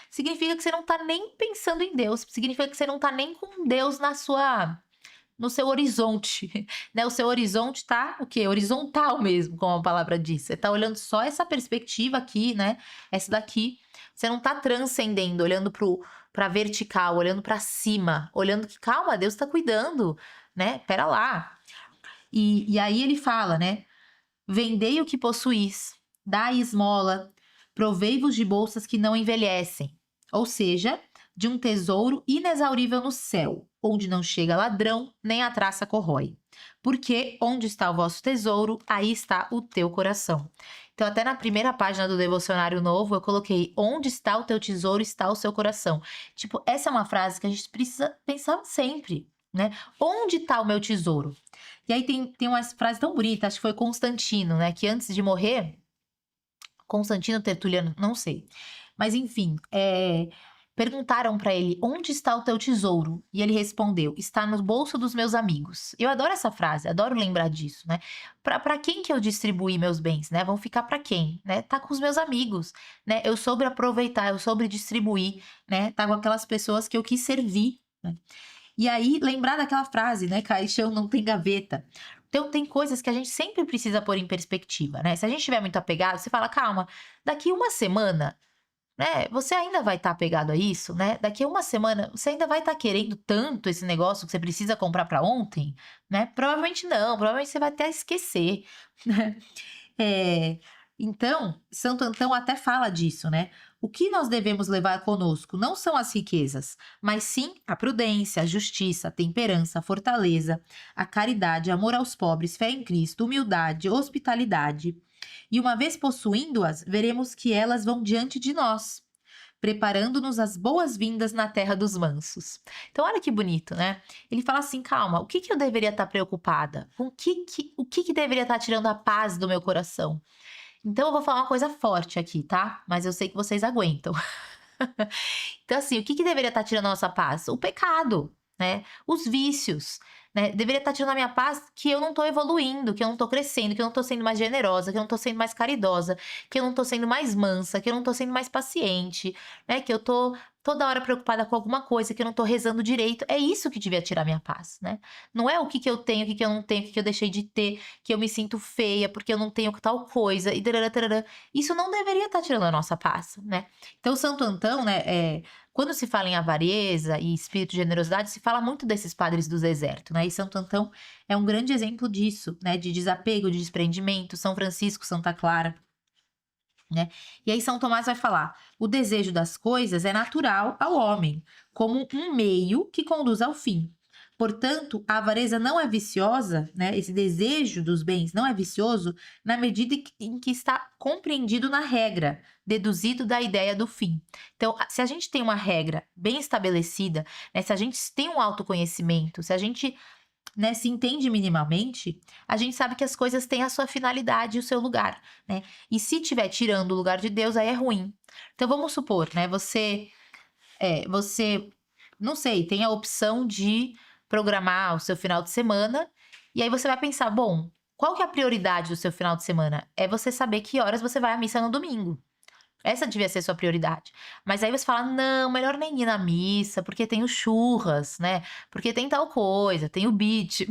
significa que você não tá nem pensando em Deus, significa que você não tá nem com Deus no seu horizonte, né? O seu horizonte tá o quê? Horizontal mesmo, como a palavra diz. Você tá olhando só essa perspectiva aqui, né? Essa daqui. Você não tá transcendendo, olhando pra vertical, olhando pra cima, olhando que, calma, Deus tá cuidando, né? Pera lá. E aí ele fala, né? Vendei o que possuís, dai esmola, provei-vos de bolsas que não envelhecem. Ou seja, de um tesouro inexaurível no céu, onde não chega ladrão, nem a traça corrói. Porque onde está o vosso tesouro, aí está o teu coração. Então, até na primeira página do Devocionário Novo, eu coloquei: onde está o teu tesouro, está o seu coração. Tipo, essa é uma frase que a gente precisa pensar sempre, né? Onde está o meu tesouro? E aí tem uma frase tão bonita, acho que foi Constantino, né? Que antes de morrer, Constantino Tertuliano, não sei. Mas enfim, perguntaram para ele: onde está o teu tesouro? E ele respondeu: está no bolso dos meus amigos. Eu adoro essa frase, adoro lembrar disso, né? Para quem que eu distribuí meus bens, né? Vão ficar para quem, né? Tá com os meus amigos, né? Eu soube aproveitar, eu soube distribuir, né? Tá com aquelas pessoas que eu quis servir, né? E aí, lembrar daquela frase, né? Caixão não tem gaveta. Então, tem coisas que a gente sempre precisa pôr em perspectiva, né? Se a gente estiver muito apegado, você fala, calma, daqui uma semana, né? Você ainda vai estar apegado a isso, né? Daqui a uma semana, você ainda vai estar querendo tanto esse negócio que você precisa comprar para ontem, né? Provavelmente não, provavelmente você vai até esquecer, né? Então, Santo Antão até fala disso, né? O que nós devemos levar conosco não são as riquezas, mas sim a prudência, a justiça, a temperança, a fortaleza, a caridade, amor aos pobres, fé em Cristo, humildade, hospitalidade. E uma vez possuindo-as, veremos que elas vão diante de nós, preparando-nos as boas-vindas na terra dos mansos. Então, olha que bonito, né? Ele fala assim: calma, o que eu deveria estar preocupada? Com o que deveria estar tirando a paz do meu coração? Então, eu vou falar uma coisa forte aqui, tá? Mas eu sei que vocês aguentam. Então, assim, o que deveria estar tirando a nossa paz? O pecado, né? Os vícios, né? Deveria estar tirando a minha paz que eu não tô evoluindo, que eu não tô crescendo, que eu não tô sendo mais generosa, que eu não tô sendo mais caridosa, que eu não tô sendo mais mansa, que eu não tô sendo mais paciente, né? Que eu tô toda hora preocupada com alguma coisa, que eu não tô rezando direito. É isso que devia tirar a minha paz, né? Não é o que eu tenho, o que eu não tenho, o que eu deixei de ter, que eu me sinto feia porque eu não tenho tal coisa, e tarará, tarará. Isso não deveria estar tirando a nossa paz, né? Então, Santo Antão, né, quando se fala em avareza e espírito de generosidade, se fala muito desses padres do deserto, né? E Santo Antão é um grande exemplo disso, né? De desapego, de desprendimento. São Francisco, Santa Clara, né? E aí São Tomás vai falar: o desejo das coisas é natural ao homem, como um meio que conduz ao fim. Portanto, a avareza não é viciosa, né? Esse desejo dos bens não é vicioso na medida em que está compreendido na regra, deduzido da ideia do fim. Então, se a gente tem uma regra bem estabelecida, né? Se a gente tem um autoconhecimento, se a gente, né, se entende minimamente, a gente sabe que as coisas têm a sua finalidade e o seu lugar, né? E se estiver tirando o lugar de Deus, aí é ruim. Então vamos supor, né? Você, não sei, tem a opção de programar o seu final de semana, e aí você vai pensar, bom, qual que é a prioridade do seu final de semana? É você saber que horas você vai à missa no domingo. Essa devia ser sua prioridade. Mas aí você fala: não, melhor nem ir na missa, porque tem o churras, né? Porque tem tal coisa, tem o beat.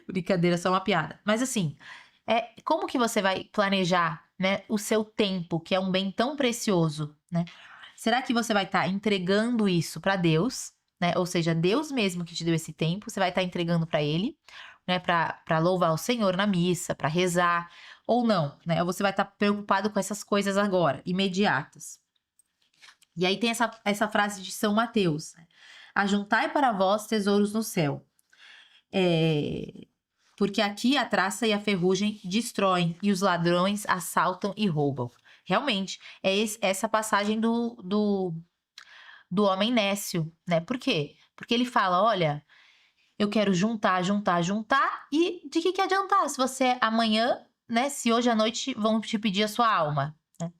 Brincadeira, só uma piada. Mas assim, como que você vai planejar, né, o seu tempo, que é um bem tão precioso, né? Será que você vai estar entregando isso para Deus, né? Ou seja, Deus mesmo que te deu esse tempo, você vai estar entregando para Ele, né? Para louvar o Senhor na missa, para rezar, ou não, né? Ou você vai estar preocupado com essas coisas agora, imediatas. E aí tem essa frase de São Mateus, né? Ajuntai para vós tesouros no céu. Porque aqui a traça e a ferrugem destroem, e os ladrões assaltam e roubam. Realmente, essa passagem do homem nécio, né? Por quê? Porque ele fala: olha, eu quero juntar, juntar, juntar, e de que adiantar se você amanhã, né? Se hoje à noite vão te pedir a sua alma, né?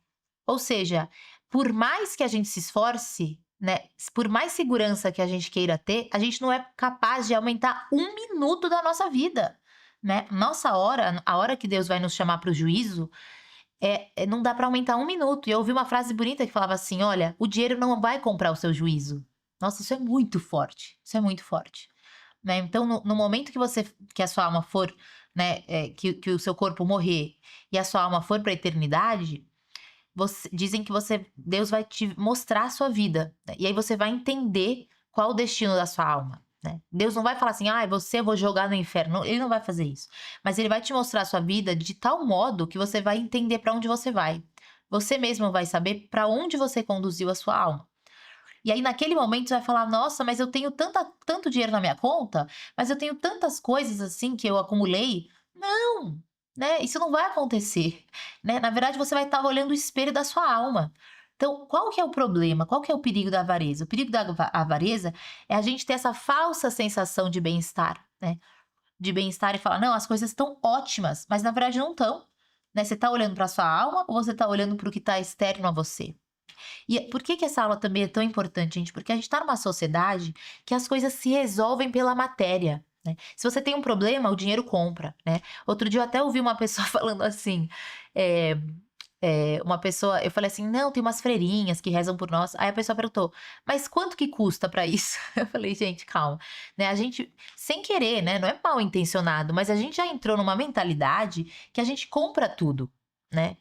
Ou seja, por mais que a gente se esforce, né? Por mais segurança que a gente queira ter, a gente não é capaz de aumentar 1 minuto da nossa vida, né? Nossa hora, a hora que Deus vai nos chamar para o juízo, não dá para aumentar 1 minuto. E eu ouvi uma frase bonita que falava assim: olha, o dinheiro não vai comprar o seu juízo. Nossa, isso é muito forte. Isso é muito forte. Né? Então, no momento que a sua alma for, né, que o seu corpo morrer e a sua alma for para a eternidade, dizem que Deus vai te mostrar a sua vida, né? E aí você vai entender qual o destino da sua alma, né? Deus não vai falar assim: você eu vou jogar no inferno. Ele não vai fazer isso. Mas ele vai te mostrar a sua vida de tal modo que você vai entender para onde você vai. Você mesmo vai saber para onde você conduziu a sua alma. E aí, naquele momento, você vai falar: nossa, mas eu tenho tanto dinheiro na minha conta, mas eu tenho tantas coisas assim que eu acumulei. Não, né? Isso não vai acontecer, né? Na verdade, você vai estar olhando o espelho da sua alma. Então, qual que é o problema? Qual que é o perigo da avareza? O perigo da avareza é a gente ter essa falsa sensação de bem-estar, né? De bem-estar e falar: não, as coisas estão ótimas, mas na verdade não estão. Né? Você está olhando para sua alma ou você está olhando para o que está externo a você? E por que essa aula também é tão importante, gente? Porque a gente está numa sociedade que as coisas se resolvem pela matéria, né? Se você tem um problema, o dinheiro compra, né? Outro dia eu até ouvi uma pessoa falando assim, uma pessoa, eu falei assim: não, tem umas freirinhas que rezam por nós. Aí a pessoa perguntou: mas quanto que custa para isso? Eu falei: gente, calma, né? A gente, sem querer, né? Não é mal intencionado, mas a gente já entrou numa mentalidade que a gente compra tudo, né?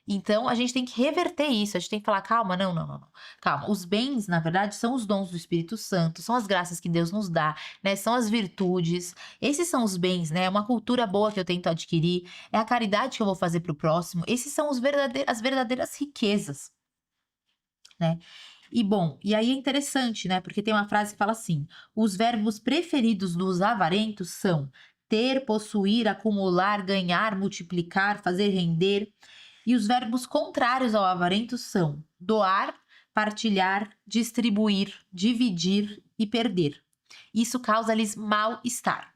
Então, a gente tem que reverter isso, a gente tem que falar: calma, não, não, não, não. Calma, os bens, na verdade, são os dons do Espírito Santo, são as graças que Deus nos dá, né? São as virtudes, esses são os bens, né? É uma cultura boa que eu tento adquirir, é a caridade que eu vou fazer pro próximo, esses são as verdadeiras riquezas, né? E bom, e aí é interessante, né? Porque tem uma frase que fala assim: os verbos preferidos dos avarentos são ter, possuir, acumular, ganhar, multiplicar, fazer render. E os verbos contrários ao avarento são doar, partilhar, distribuir, dividir e perder. Isso causa-lhes mal-estar.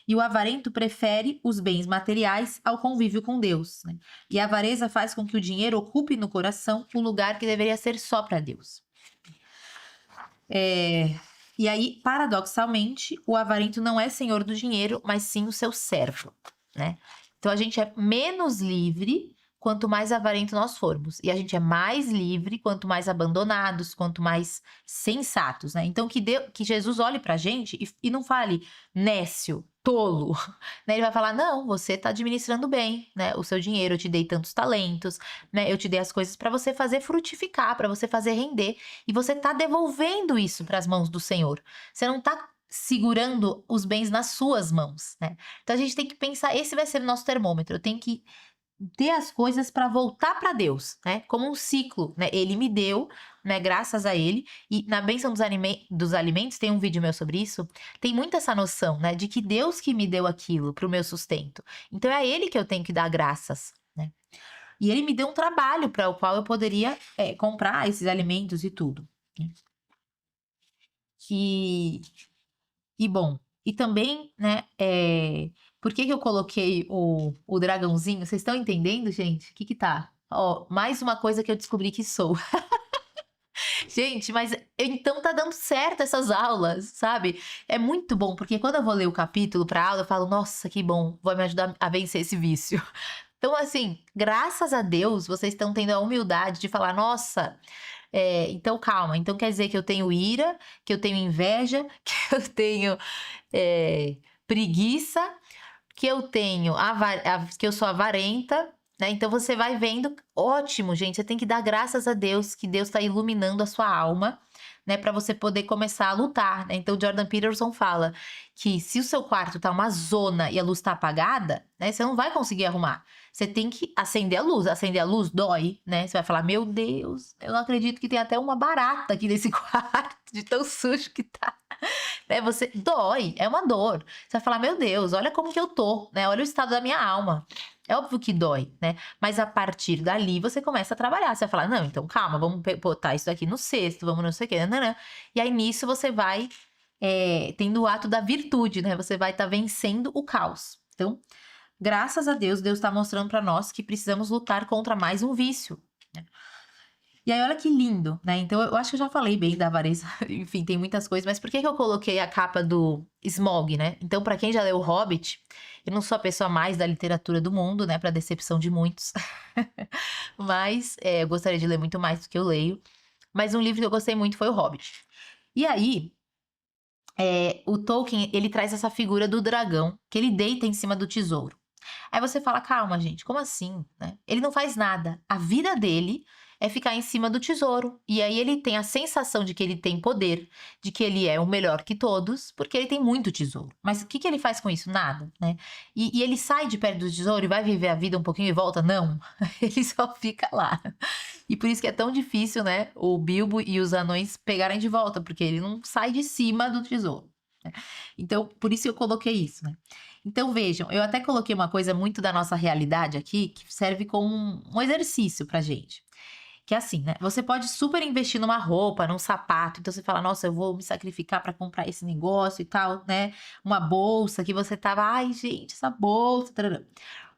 E o avarento prefere os bens materiais ao convívio com Deus, né? E a avareza faz com que o dinheiro ocupe no coração o lugar que deveria ser só para Deus. E aí, paradoxalmente, o avarento não é senhor do dinheiro, mas sim o seu servo, né? Então a gente é menos livre quanto mais avarento nós formos. E a gente é mais livre quanto mais abandonados, quanto mais sensatos, né? Então que Jesus olhe pra gente e não fale nécio, tolo, né? Ele vai falar: não, você tá administrando bem, né? O seu dinheiro, eu te dei tantos talentos, né? Eu te dei as coisas para você fazer frutificar, para você fazer render, e você tá devolvendo isso para as mãos do Senhor. Você não tá segurando os bens nas suas mãos, né? Então a gente tem que pensar, esse vai ser o nosso termômetro. Eu tenho que ter as coisas para voltar para Deus, né? Como um ciclo, né? Ele me deu, né? Graças a ele. E na bênção dos alimentos, tem um vídeo meu sobre isso. Tem muito essa noção, né? De que Deus que me deu aquilo para o meu sustento. Então é a ele que eu tenho que dar graças, né? E ele me deu um trabalho para o qual eu poderia comprar esses alimentos e tudo. E bom, e também, né? Por que eu coloquei o dragãozinho? Vocês estão entendendo, gente? O que tá? Ó, mais uma coisa que eu descobri que sou. Gente, mas então tá dando certo essas aulas, sabe? É muito bom, porque quando eu vou ler o capítulo pra aula, eu falo, nossa, que bom, vai me ajudar a vencer esse vício. Então, assim, graças a Deus, vocês estão tendo a humildade de falar, nossa, então calma, então quer dizer que eu tenho ira, que eu tenho inveja, que eu tenho preguiça, que eu tenho que eu sou avarenta, né? Então você vai vendo, ótimo, gente. Você tem que dar graças a Deus que Deus está iluminando a sua alma, né, para você poder começar a lutar, né? Então Jordan Peterson fala que se o seu quarto tá uma zona e a luz tá apagada, né, você não vai conseguir arrumar. Você tem que acender a luz. Acender a luz dói, né? Você vai falar: "Meu Deus, eu não acredito que tem até uma barata aqui nesse quarto, de tão sujo que tá". Né, você dói, é uma dor. Você vai falar: "Meu Deus, olha como que eu tô, né? Olha o estado da minha alma". É óbvio que dói, né? Mas a partir dali você começa a trabalhar. Você vai falar: "Não, então calma, vamos botar isso aqui no cesto, vamos não sei o quê, nananã". E aí nisso você vai tendo o ato da virtude, né? Você vai estar vencendo o caos. Então, graças a Deus, Deus está mostrando para nós que precisamos lutar contra mais um vício, né? E aí, olha que lindo, né? Então, eu acho que eu já falei bem da avareza. Enfim, tem muitas coisas. Mas por que que eu coloquei a capa do Smaug, né? Então, pra quem já leu O Hobbit, eu não sou a pessoa mais da literatura do mundo, né? Pra decepção de muitos. Mas eu gostaria de ler muito mais do que eu leio. Mas um livro que eu gostei muito foi O Hobbit. E aí, o Tolkien, ele traz essa figura do dragão, que ele deita em cima do tesouro. Aí você fala, calma, gente, como assim, né? Ele não faz nada. A vida dele é ficar em cima do tesouro. E aí ele tem a sensação de que ele tem poder, de que ele é o melhor que todos, porque ele tem muito tesouro. Mas o que que ele faz com isso? Nada, né? E ele sai de perto do tesouro e vai viver a vida um pouquinho e volta? Não. Ele só fica lá. E por isso que é tão difícil, né? O Bilbo e os anões pegarem de volta, porque ele não sai de cima do tesouro, né? Então, por isso eu coloquei isso, né? Então, vejam, eu até coloquei uma coisa muito da nossa realidade aqui, que serve como um exercício pra gente. Que é assim, né? Você pode super investir numa roupa, num sapato. Então, você fala, nossa, eu vou me sacrificar pra comprar esse negócio e tal, né? Uma bolsa que você tava, ai, gente, essa bolsa. Tarará.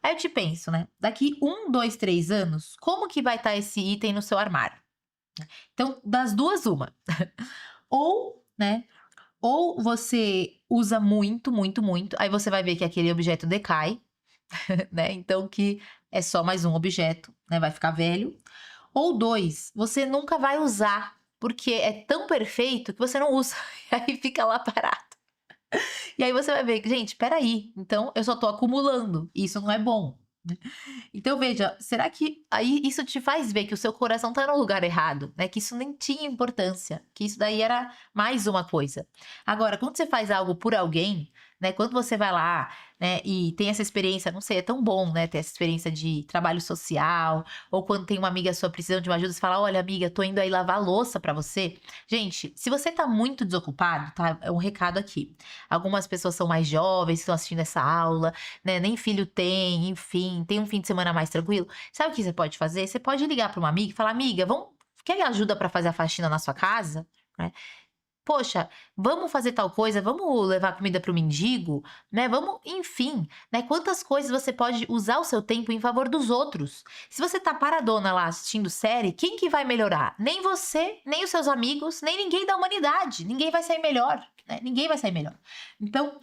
Aí eu te penso, né? Daqui 1, 2, 3 anos, como que vai estar esse item no seu armário? Então, das duas, uma. Ou, né? Ou você usa muito, muito, muito, aí você vai ver que aquele objeto decai, né? Então que é só mais um objeto, né? Vai ficar velho. Ou dois, você nunca vai usar, porque é tão perfeito que você não usa, e aí fica lá parado. E aí você vai ver que, gente, peraí, então eu só tô acumulando, e isso não é bom, né? Então veja, será que aí isso te faz ver que o seu coração tá no lugar errado, né? Que isso nem tinha importância, que isso daí era mais uma coisa. Agora, quando você faz algo por alguém, né? Quando você vai lá, né? E tem essa experiência, não sei, é tão bom, né? Ter essa experiência de trabalho social, ou quando tem uma amiga sua precisando de uma ajuda, você fala, olha, amiga, tô indo aí lavar a louça pra você. Gente, se você tá muito desocupado, tá? É um recado aqui. Algumas pessoas são mais jovens, estão assistindo essa aula, né? Nem filho tem, enfim, tem um fim de semana mais tranquilo. Sabe o que você pode fazer? Você pode ligar para uma amiga e falar: amiga, quer ajuda para fazer a faxina na sua casa? Né? Poxa, vamos fazer tal coisa, vamos levar comida para o mendigo, né? Vamos, enfim, né? Quantas coisas você pode usar o seu tempo em favor dos outros? Se você tá paradona lá assistindo série, quem que vai melhorar? Nem você, nem os seus amigos, nem ninguém da humanidade. Ninguém vai sair melhor, né? Ninguém vai sair melhor. Então,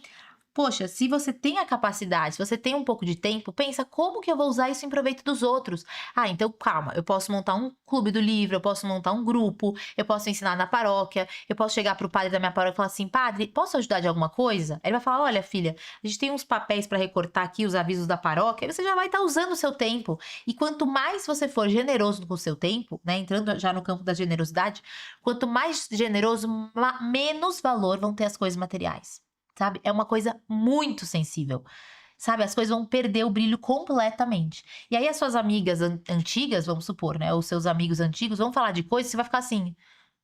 poxa, se você tem a capacidade, se você tem um pouco de tempo, pensa como que eu vou usar isso em proveito dos outros. Ah, então calma, eu posso montar um clube do livro, eu posso montar um grupo, eu posso ensinar na paróquia, eu posso chegar pro padre da minha paróquia e falar assim, padre, posso ajudar de alguma coisa? Aí ele vai falar, olha filha, a gente tem uns papéis para recortar aqui, os avisos da paróquia, aí você já vai estar usando o seu tempo. E quanto mais você for generoso com o seu tempo, né, entrando já no campo da generosidade, quanto mais generoso, menos valor vão ter as coisas materiais. Sabe? É uma coisa muito sensível. Sabe? As coisas vão perder o brilho completamente. E aí as suas amigas antigas, vamos supor, né? Os seus amigos antigos vão falar de coisas, você vai ficar assim,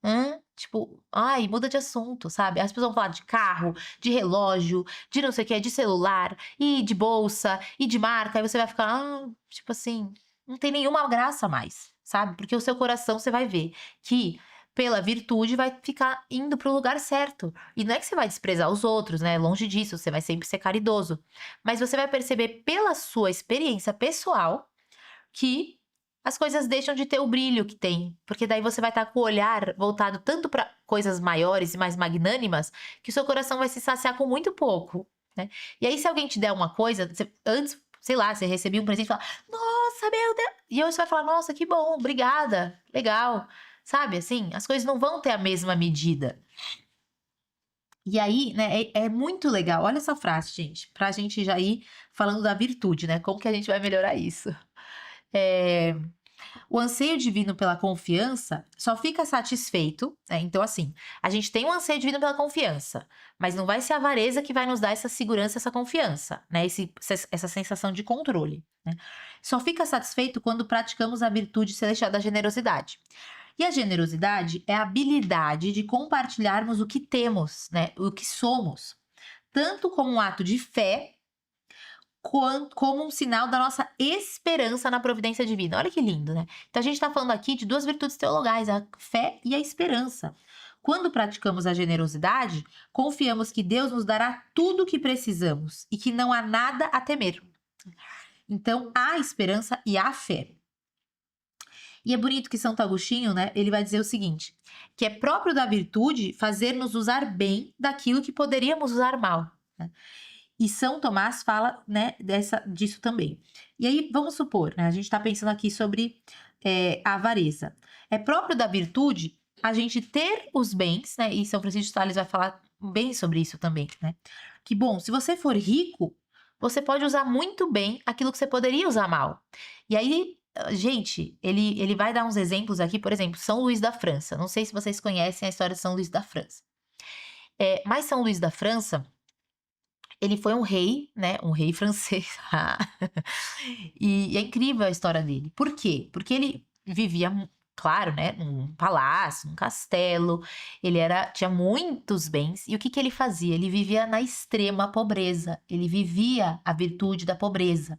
hã? Tipo, ai, muda de assunto, sabe? As pessoas vão falar de carro, de relógio, de não sei o que, de celular, e de bolsa, e de marca. Aí você vai ficar, tipo assim, não tem nenhuma graça mais, sabe? Porque o seu coração, você vai ver que pela virtude vai ficar indo para o lugar certo. E não é que você vai desprezar os outros, né? Longe disso, você vai sempre ser caridoso. Mas você vai perceber pela sua experiência pessoal que as coisas deixam de ter o brilho que tem, porque daí você vai estar com o olhar voltado tanto para coisas maiores e mais magnânimas, que o seu coração vai se saciar com muito pouco, né? E aí, se alguém te der uma coisa, antes, sei lá, você recebia um presente e fala, nossa, meu Deus! E hoje você vai falar, nossa, que bom, obrigada, legal. Sabe, assim, as coisas não vão ter a mesma medida. E aí, né, é muito legal. Olha essa frase, gente, pra gente já ir falando da virtude, né? Como que a gente vai melhorar isso? O anseio divino pela confiança só fica satisfeito, né? Então, assim, a gente tem um anseio divino pela confiança, mas não vai ser a avareza que vai nos dar essa segurança, essa confiança, né? Essa sensação de controle, né? Só fica satisfeito quando praticamos a virtude celestial da generosidade. E a generosidade é a habilidade de compartilharmos o que temos, né? O que somos, tanto como um ato de fé, como um sinal da nossa esperança na providência divina. Olha que lindo, né? Então a gente está falando aqui de duas virtudes teologais, a fé e a esperança. Quando praticamos a generosidade, confiamos que Deus nos dará tudo o que precisamos e que não há nada a temer. Então, há esperança e há fé. E é bonito que Santo Agostinho, né, ele vai dizer o seguinte, que é próprio da virtude fazer-nos usar bem daquilo que poderíamos usar mal, né? E São Tomás fala, né, disso também. E aí, vamos supor, né, a gente está pensando aqui sobre a avareza. É próprio da virtude a gente ter os bens, né, e São Francisco de Sales vai falar bem sobre isso também, né? Que, bom, se você for rico, você pode usar muito bem aquilo que você poderia usar mal. E aí, gente, ele vai dar uns exemplos aqui, por exemplo, São Luís da França. Não sei se vocês conhecem a história de São Luís da França. Mas São Luís da França, ele foi um rei, né? Um rei francês. E é incrível a história dele. Por quê? Porque ele vivia, claro, né? Num palácio, num castelo. Tinha muitos bens. E o que ele fazia? Ele vivia na extrema pobreza. Ele vivia a virtude da pobreza.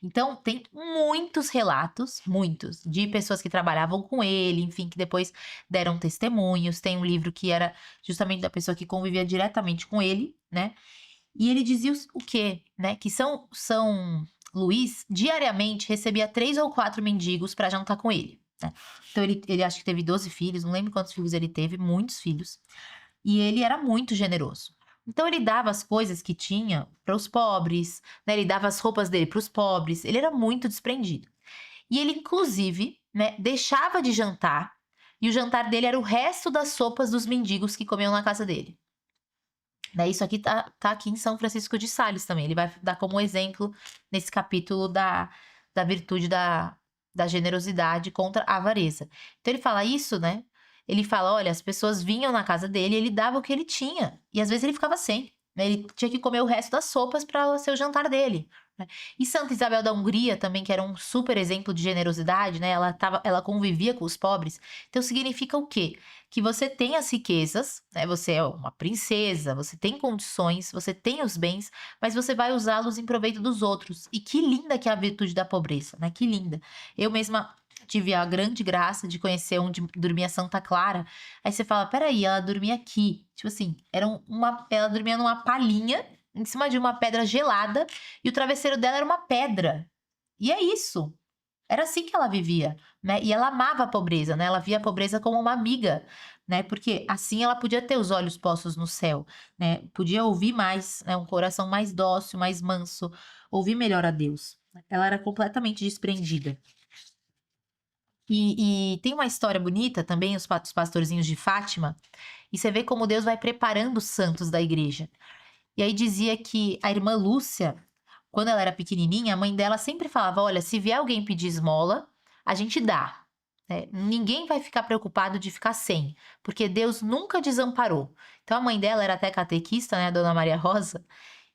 Então, tem muitos relatos, muitos, de pessoas que trabalhavam com ele, enfim, que depois deram testemunhos. Tem um livro que era justamente da pessoa que convivia diretamente com ele, né? E ele dizia o quê? Né? Que São Luís diariamente recebia 3 ou 4 mendigos para jantar com ele, né? Então, ele acho que teve 12 filhos, não lembro quantos filhos ele teve, muitos filhos. E ele era muito generoso. Então, ele dava as coisas que tinha para os pobres, né? Ele dava as roupas dele para os pobres. Ele era muito desprendido. E ele, inclusive, né, deixava de jantar. E o jantar dele era o resto das sopas dos mendigos que comiam na casa dele. Né, isso aqui tá aqui em São Francisco de Sales também. Ele vai dar como exemplo nesse capítulo da virtude da generosidade contra a avareza. Então, ele fala isso, né? Ele fala, olha, as pessoas vinham na casa dele, ele dava o que ele tinha. E às vezes ele ficava sem, né? Ele tinha que comer o resto das sopas para ser o jantar dele, né? E Santa Isabel da Hungria também, que era um super exemplo de generosidade, né? Ela convivia com os pobres. Então significa o quê? Que você tem as riquezas, né? Você é uma princesa, você tem condições, você tem os bens, mas você vai usá-los em proveito dos outros. E que linda que é a virtude da pobreza, né? Que linda. Eu mesma tive a grande graça de conhecer onde dormia Santa Clara. Aí você fala, peraí, ela dormia aqui. Tipo assim, ela dormia numa palhinha, em cima de uma pedra gelada, e o travesseiro dela era uma pedra. E é isso. Era assim que ela vivia, né? E ela amava a pobreza, né? Ela via a pobreza como uma amiga, né? Porque assim ela podia ter os olhos postos no céu, né? Podia ouvir mais, né? Um coração mais dócil, mais manso, ouvir melhor a Deus. Ela era completamente desprendida. E tem uma história bonita também, os pastorzinhos de Fátima, e você vê como Deus vai preparando os santos da igreja. E aí dizia que a irmã Lúcia, quando ela era pequenininha, a mãe dela sempre falava, olha, se vier alguém pedir esmola, a gente dá, né? Ninguém vai ficar preocupado de ficar sem, porque Deus nunca desamparou. Então a mãe dela era até catequista, né, a Dona Maria Rosa,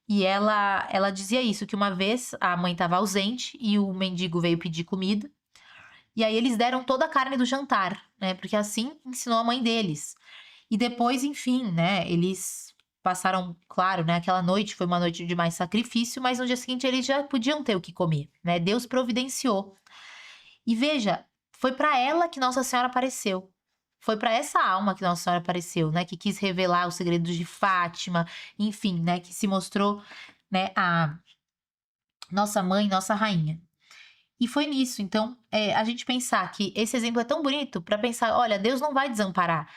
e ela dizia isso, que uma vez a mãe estava ausente e o mendigo veio pedir comida, e aí eles deram toda a carne do jantar, né? Porque assim ensinou a mãe deles. E depois, enfim, né? Eles passaram, claro, né? Aquela noite foi uma noite de mais sacrifício, mas no dia seguinte eles já podiam ter o que comer, né? Deus providenciou. E veja, foi para ela que Nossa Senhora apareceu. Foi para essa alma que Nossa Senhora apareceu, né? Que quis revelar os segredos de Fátima, enfim, né? Que se mostrou, né? A nossa mãe, nossa rainha. E foi nisso. Então, a gente pensar que esse exemplo é tão bonito para pensar, olha, Deus não vai desamparar,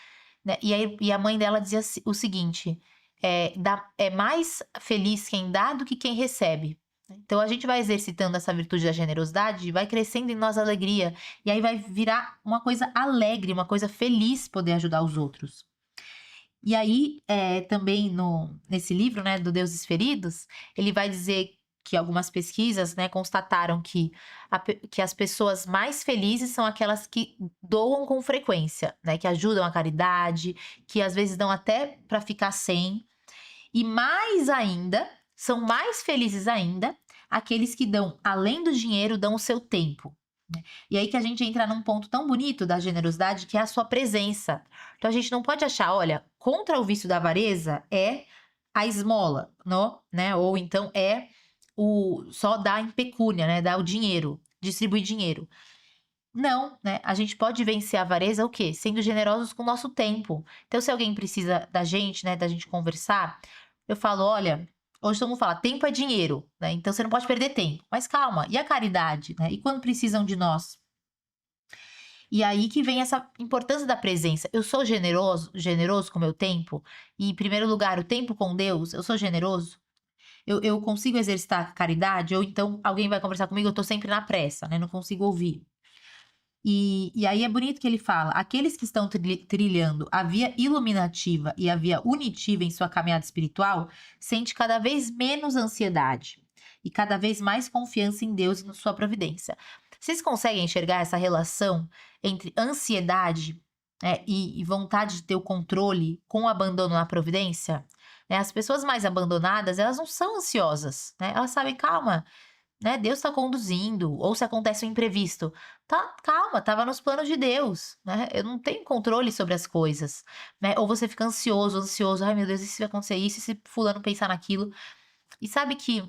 né? E aí, e a mãe dela dizia o seguinte: é mais feliz quem dá do que quem recebe. Então, a gente vai exercitando essa virtude da generosidade, vai crescendo em nós a alegria, e aí vai virar uma coisa alegre, uma coisa feliz poder ajudar os outros. E aí, também nesse livro, né, do Deuses Feridos, ele vai dizer que algumas pesquisas, né, constataram que as pessoas mais felizes são aquelas que doam com frequência, né, que ajudam a caridade, que às vezes dão até para ficar sem. E mais ainda, são mais felizes ainda aqueles que dão, além do dinheiro, dão o seu tempo. Né? E aí que a gente entra num ponto tão bonito da generosidade, que é a sua presença. Então a gente não pode achar, olha, contra o vício da avareza é a esmola, né? Ou então é o só dar em pecúnia, né? Dar o dinheiro, distribuir dinheiro. Não, né? A gente pode vencer a avareza o quê? Sendo generosos com o nosso tempo. Então, se alguém precisa da gente, né, da gente conversar, eu falo, olha, hoje todo mundo fala, tempo é dinheiro, né? Então você não pode perder tempo. Mas calma, e a caridade, né? E quando precisam de nós? E aí que vem essa importância da presença. Eu sou generoso com o meu tempo? E, em primeiro lugar, o tempo com Deus, eu sou generoso? Eu consigo exercitar a caridade? Ou então alguém vai conversar comigo, eu tô sempre na pressa, né? Não consigo ouvir. E aí é bonito que ele fala: aqueles que estão trilhando a via iluminativa e a via unitiva em sua caminhada espiritual, sente cada vez menos ansiedade e cada vez mais confiança em Deus e na sua providência. Vocês conseguem enxergar essa relação entre ansiedade, né, e vontade de ter o controle com o abandono na providência? Né, as pessoas mais abandonadas, elas não são ansiosas, né? Elas sabem, calma, né, Deus está conduzindo, ou se acontece um imprevisto, tá, calma, estava nos planos de Deus, né? Eu não tenho controle sobre as coisas, né? Ou você fica ansioso, ai meu Deus, e se vai acontecer isso, e se fulano pensar naquilo? E sabe que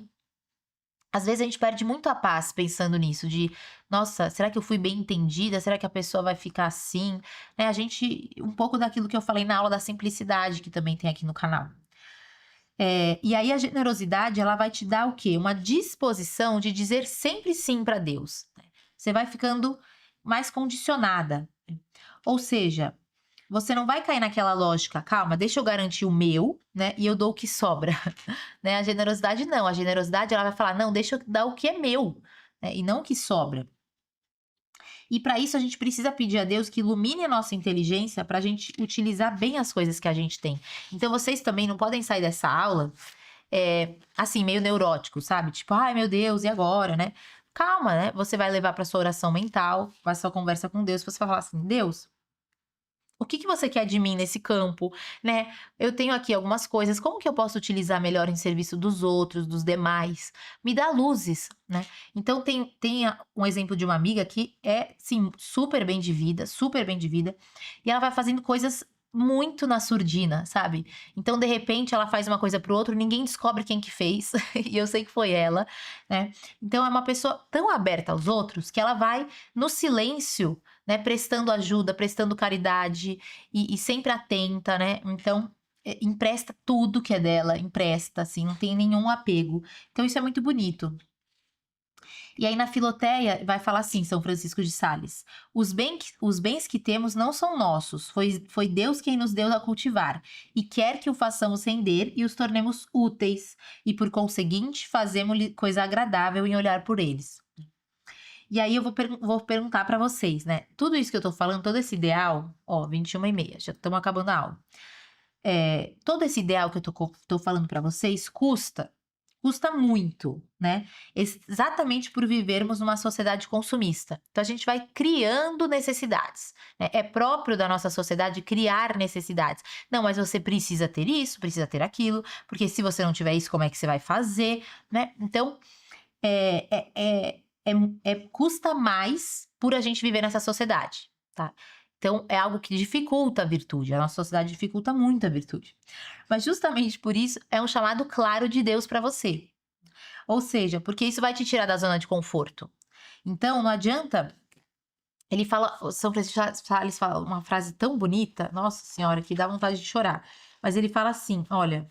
às vezes a gente perde muito a paz pensando nisso, de, nossa, será que eu fui bem entendida? Será que a pessoa vai ficar assim? Né, a gente, um pouco daquilo que eu falei na aula da simplicidade, que também tem aqui no canal. E aí a generosidade, ela vai te dar o quê? Uma disposição de dizer sempre sim para Deus. Né? Você vai ficando mais condicionada. Ou seja, você não vai cair naquela lógica, calma, deixa eu garantir o meu, né? E eu dou o que sobra. Né? A generosidade não. A generosidade, ela vai falar, não, deixa eu dar o que é meu, né? E não o que sobra. E para isso a gente precisa pedir a Deus que ilumine a nossa inteligência para a gente utilizar bem as coisas que a gente tem. Então vocês também não podem sair dessa aula assim, meio neurótico, sabe? Tipo, ai meu Deus, e agora, né? Calma, né? Você vai levar para sua oração mental, para sua conversa com Deus, você vai falar assim: Deus, o que que você quer de mim nesse campo, né? Eu tenho aqui algumas coisas, como que eu posso utilizar melhor em serviço dos outros, dos demais? Me dá luzes, né? Então tem um exemplo de uma amiga que é, sim, super bem de vida, e ela vai fazendo coisas muito na surdina, sabe? Então, de repente, ela faz uma coisa pro outro, ninguém descobre quem que fez, e eu sei que foi ela, né? Então, é uma pessoa tão aberta aos outros que ela vai no silêncio, né, prestando ajuda, prestando caridade e sempre atenta, né? Então, empresta tudo que é dela, empresta, assim, não tem nenhum apego. Então, isso é muito bonito. E aí, na Filoteia, vai falar assim, São Francisco de Sales: os bens que temos não são nossos, foi Deus quem nos deu a cultivar, e quer que o façamos render e os tornemos úteis, e por conseguinte, fazemos-lhe coisa agradável em olhar por eles. E aí eu vou perguntar para vocês, né? Tudo isso que eu tô falando, todo esse ideal, ó, 21h30, já estamos acabando a aula. Todo esse ideal que eu tô falando para vocês custa muito, né? Exatamente por vivermos numa sociedade consumista. Então a gente vai criando necessidades, né? É próprio da nossa sociedade criar necessidades. Não, mas você precisa ter isso, precisa ter aquilo, porque se você não tiver isso, como é que você vai fazer, né? Então, é, é, é, custa mais por a gente viver nessa sociedade, tá? Então, é algo que dificulta a virtude. A nossa sociedade dificulta muito a virtude. Mas justamente por isso, é um chamado claro de Deus para você. Ou seja, porque isso vai te tirar da zona de conforto. Então, não adianta. Ele fala, o São Francisco de Sales fala uma frase tão bonita, nossa senhora, que dá vontade de chorar. Mas ele fala assim, olha,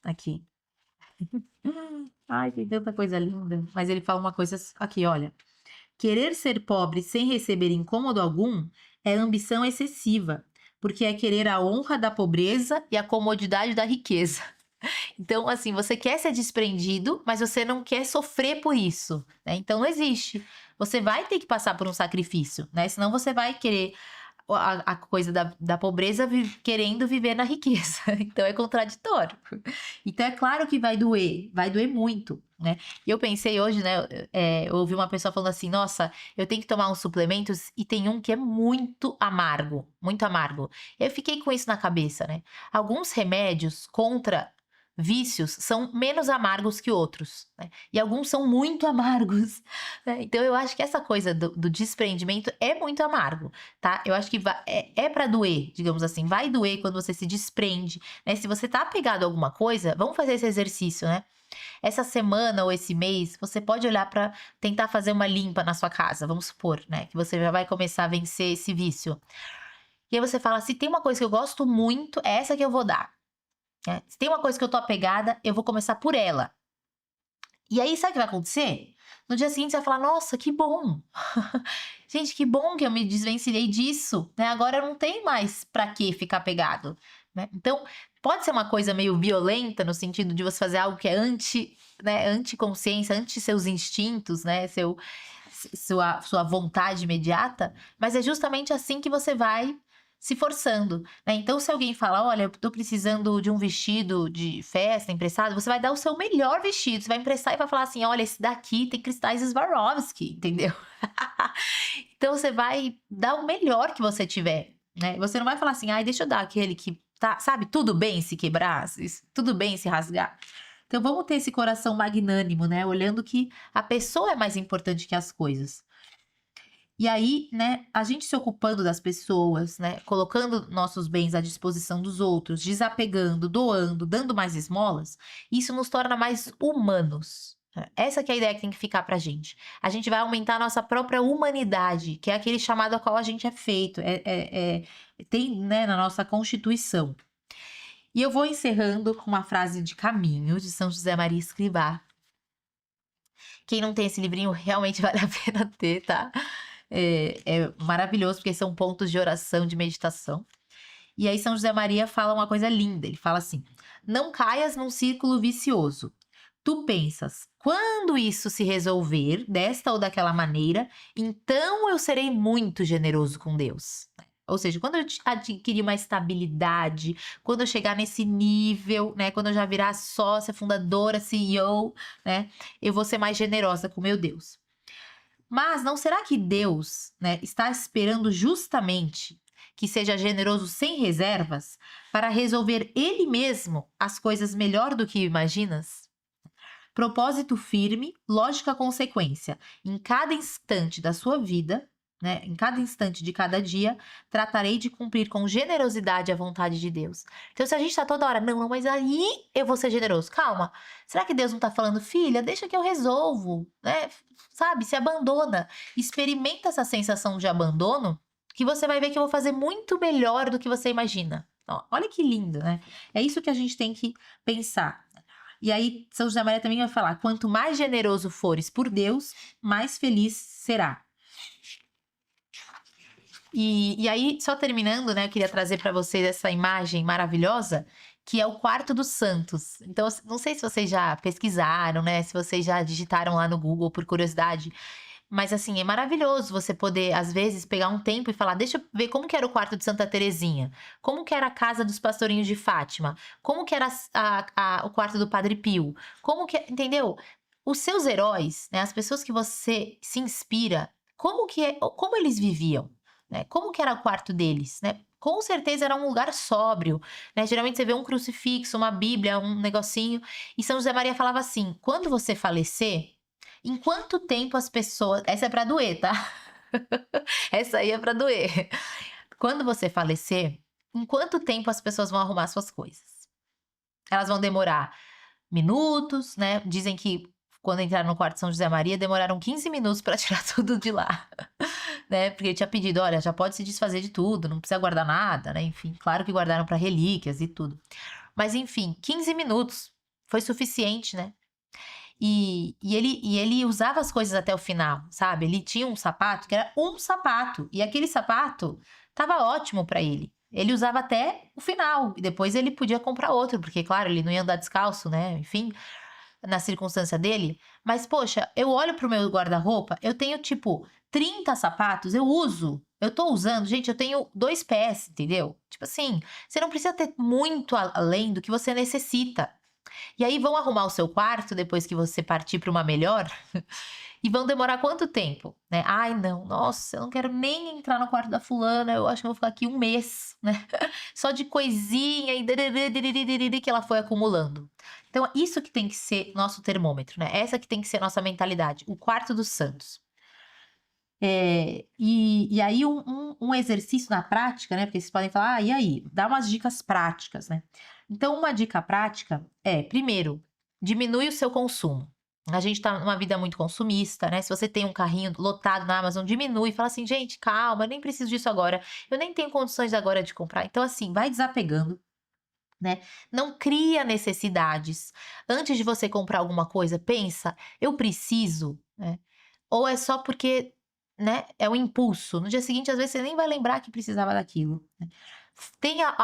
aqui. Ai, tem tanta coisa linda. Mas ele fala uma coisa aqui, olha. Querer ser pobre sem receber incômodo algum é ambição excessiva, porque é querer a honra da pobreza e a comodidade da riqueza. Então, assim, você quer ser desprendido, mas você não quer sofrer por isso, né? Então, não existe. Você vai ter que passar por um sacrifício, né? Senão você vai querer a coisa da pobreza querendo viver na riqueza. Então, é contraditório. Então, é claro que vai doer muito, né? E eu pensei hoje, né? Eu ouvi uma pessoa falando assim: nossa, eu tenho que tomar uns suplementos e tem um que é muito amargo, muito amargo. Eu fiquei com isso na cabeça, né? Alguns remédios contra vícios são menos amargos que outros, né? E alguns são muito amargos, né? Então eu acho que essa coisa do desprendimento é muito amargo, tá? Eu acho que é para doer, digamos assim, vai doer quando você se desprende, né? Se você tá apegado a alguma coisa, vamos fazer esse exercício, né? Essa semana ou esse mês, você pode olhar para tentar fazer uma limpa na sua casa, vamos supor, né? Que você já vai começar a vencer esse vício. E aí você fala: se tem uma coisa que eu gosto muito, é essa que eu vou dar. Se tem uma coisa que eu tô apegada, eu vou começar por ela. E aí, sabe o que vai acontecer? No dia seguinte, você vai falar: nossa, que bom! Gente, que bom que eu me desvencilhei disso, né? Agora eu não tenho mais pra que ficar apegado, né? Então, pode ser uma coisa meio violenta, no sentido de você fazer algo que é né, anti-consciência, anti seus instintos, né? Sua vontade imediata, mas é justamente assim que você vai se forçando, né? Então, se alguém fala: olha, eu tô precisando de um vestido de festa emprestado, você vai dar o seu melhor vestido, você vai emprestar e vai falar assim: olha, esse daqui tem cristais Swarovski, entendeu? Então, você vai dar o melhor que você tiver, né? Você não vai falar assim: ai, deixa eu dar aquele que tá, sabe, tudo bem se quebrar, tudo bem se rasgar. Então, vamos ter esse coração magnânimo, né? Olhando que a pessoa é mais importante que as coisas. E aí, né, a gente se ocupando das pessoas, né, colocando nossos bens à disposição dos outros, desapegando, doando, dando mais esmolas, isso nos torna mais humanos. Né? Essa que é a ideia que tem que ficar pra gente. A gente vai aumentar a nossa própria humanidade, que é aquele chamado a qual a gente é feito, tem, né, na nossa Constituição. E eu vou encerrando com uma frase de Caminho, de São José Maria Escrivá. Quem não tem esse livrinho realmente vale a pena ter, tá? É maravilhoso, porque são pontos de oração, de meditação. E aí São José Maria fala uma coisa linda. Ele fala assim: não caias num círculo vicioso. Tu pensas, quando isso se resolver desta ou daquela maneira, então eu serei muito generoso com Deus. Ou seja, quando eu adquirir uma estabilidade, quando eu chegar nesse nível, né, quando eu já virar sócia, fundadora, CEO, né, eu vou ser mais generosa com meu Deus. Mas não será que Deus, né, está esperando justamente que seja generoso sem reservas para resolver Ele mesmo as coisas melhor do que imaginas? Propósito firme, lógica consequência. Em cada instante da sua vida, né, em cada instante de cada dia, tratarei de cumprir com generosidade a vontade de Deus. Então, se a gente está toda hora, não, mas aí eu vou ser generoso. Calma, será que Deus não está falando: filha, deixa que eu resolvo, né? Sabe, se abandona. Experimenta essa sensação de abandono, que você vai ver que eu vou fazer muito melhor do que você imagina. Ó, olha que lindo, né? É isso que a gente tem que pensar. E aí, São José Maria também vai falar: quanto mais generoso fores por Deus, mais feliz será. E aí, só terminando, né, eu queria trazer para vocês essa imagem maravilhosa, que é o quarto dos santos. Então, não sei se vocês já pesquisaram, né, se vocês já digitaram lá no Google por curiosidade, mas assim, é maravilhoso você poder, às vezes, pegar um tempo e falar: deixa eu ver como que era o quarto de Santa Terezinha, como que era a casa dos pastorinhos de Fátima, como que era o quarto do Padre Pio, como que, entendeu? Os seus heróis, né, as pessoas que você se inspira, como eles viviam, né? Como que era o quarto deles, né? Com certeza era um lugar sóbrio, né? Geralmente você vê um crucifixo, uma Bíblia, um negocinho. E São José Maria falava assim: quando você falecer, em quanto tempo as pessoas. Essa é pra doer, tá? Essa aí é pra doer. Quando você falecer, em quanto tempo as pessoas vão arrumar suas coisas? Elas vão demorar minutos, né? Dizem que quando entraram no quarto de São José Maria, demoraram 15 minutos para tirar tudo de lá, né? Porque ele tinha pedido: olha, já pode se desfazer de tudo, não precisa guardar nada, né? Enfim, claro que guardaram para relíquias e tudo. Mas enfim, 15 minutos. foi suficiente, né? E ele usava as coisas até o final, sabe? Ele tinha um sapato que era um sapato. E aquele sapato tava ótimo pra ele. Ele usava até o final. E depois ele podia comprar outro, porque, claro, ele não ia andar descalço, né? Enfim, na circunstância dele. Mas, poxa, eu olho pro meu guarda-roupa, eu tenho, tipo, 30 sapatos, eu uso. Eu tô usando, gente, eu tenho 2 pés, entendeu? Tipo assim, você não precisa ter muito além do que você necessita. E aí vão arrumar o seu quarto depois que você partir para uma melhor e vão demorar quanto tempo, né? Ai, não, nossa, eu não quero nem entrar no quarto da fulana, eu acho que eu vou ficar aqui um mês, né? Só de coisinha e diriri que ela foi acumulando. Então, isso que tem que ser nosso termômetro, né? Essa que tem que ser nossa mentalidade, o quarto dos santos. E aí um exercício na prática, né? Porque vocês podem falar, e aí? Dá umas dicas práticas, né? Então, uma dica prática é, primeiro, diminui o seu consumo. A gente tá numa vida muito consumista, né? Se você tem um carrinho lotado na Amazon, diminui, fala assim, gente, calma, eu nem preciso disso agora, eu nem tenho condições agora de comprar. Então, assim, vai desapegando, né? Não cria necessidades. Antes de você comprar alguma coisa, pensa, eu preciso, né? Ou é só porque, né, é o impulso. No dia seguinte, às vezes, você nem vai lembrar que precisava daquilo, né? Tenha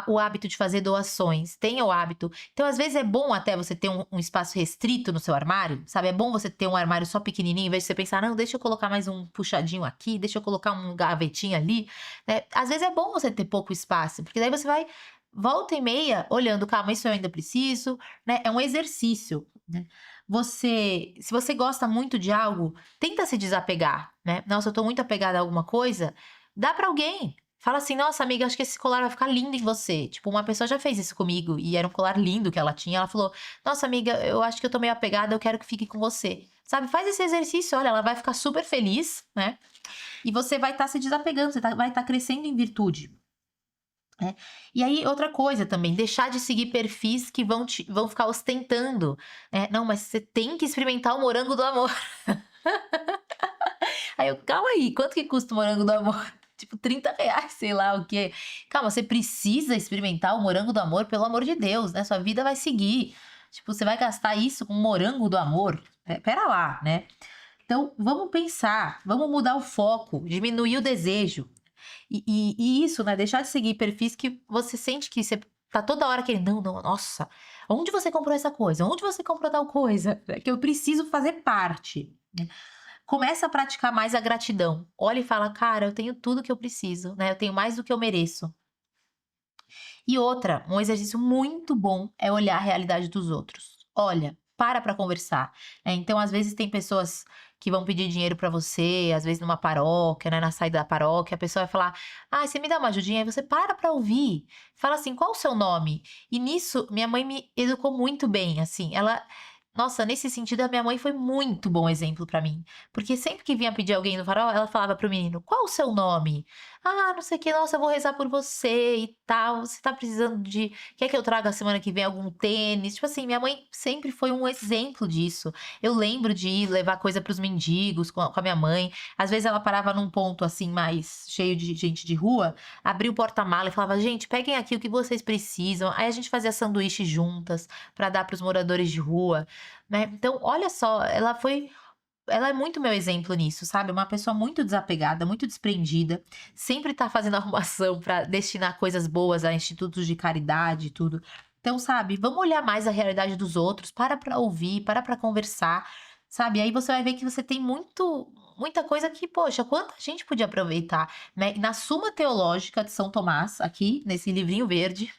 o hábito de fazer doações, tenha o hábito. Então, às vezes, é bom até você ter um espaço restrito no seu armário, sabe? É bom você ter um armário só pequenininho, em vez de você pensar, não, deixa eu colocar mais um puxadinho aqui, deixa eu colocar um gavetinho ali, né? Às vezes é bom você ter pouco espaço, porque daí você vai, volta e meia, olhando, calma, isso eu ainda preciso, né? É um exercício, né? Se você gosta muito de algo, tenta se desapegar, né? Nossa, eu tô muito apegada a alguma coisa, dá pra alguém. Fala assim, nossa amiga, acho que esse colar vai ficar lindo em você. Tipo, uma pessoa já fez isso comigo e era um colar lindo que ela tinha. Ela falou, nossa amiga, eu acho que eu tô meio apegada, eu quero que fique com você. Sabe, faz esse exercício, olha, ela vai ficar super feliz, né? E você vai estar se desapegando, vai estar crescendo em virtude. Né? E aí, outra coisa também, deixar de seguir perfis que vão ficar ostentando. Né? Não, mas você tem que experimentar o morango do amor. Aí eu, calma aí, quanto que custa o morango do amor? Tipo, R$ 30, sei lá o quê. Calma, você precisa experimentar o morango do amor, pelo amor de Deus, né? Sua vida vai seguir. Tipo, você vai gastar isso com morango do amor? Pera lá, né? Então, vamos pensar, vamos mudar o foco, diminuir o desejo. E isso, né? Deixar de seguir perfis que você sente que você tá toda hora querendo. Não, não, nossa, onde você comprou essa coisa? Onde você comprou tal coisa? É que eu preciso fazer parte. Né? Começa a praticar mais a gratidão. Olha e fala, cara, eu tenho tudo que eu preciso, né? Eu tenho mais do que eu mereço. E outra, um exercício muito bom é olhar a realidade dos outros. Olha, para conversar. Né? Então, às vezes, tem pessoas que vão pedir dinheiro para você, às vezes numa paróquia, né? Na saída da paróquia, a pessoa vai falar: ah, você me dá uma ajudinha? Aí você para ouvir. Fala assim: qual o seu nome? E nisso, minha mãe me educou muito bem, assim. Ela. Nossa, nesse sentido, a minha mãe foi muito bom exemplo para mim. Porque sempre que vinha pedir alguém no farol, ela falava pro menino: qual o seu nome? Ah, não sei o que, nossa, eu vou rezar por você e tal. Você tá precisando de. Quer que eu traga a semana que vem algum tênis? Tipo assim, minha mãe sempre foi um exemplo disso. Eu lembro de ir levar coisa pros mendigos com a minha mãe. Às vezes ela parava num ponto assim, mais cheio de gente de rua, abria o porta-mala e falava: gente, peguem aqui o que vocês precisam. Aí a gente fazia sanduíche juntas pra dar pros moradores de rua, né? Então, olha só, ela é muito meu exemplo nisso, sabe? Uma pessoa muito desapegada, muito desprendida, sempre tá fazendo arrumação para destinar coisas boas a institutos de caridade e tudo. Então, sabe, vamos olhar mais a realidade dos outros, para ouvir, para conversar, sabe? Aí você vai ver que você tem muita coisa que, poxa, quanta gente podia aproveitar, né? E na Suma Teológica de São Tomás, aqui nesse livrinho verde,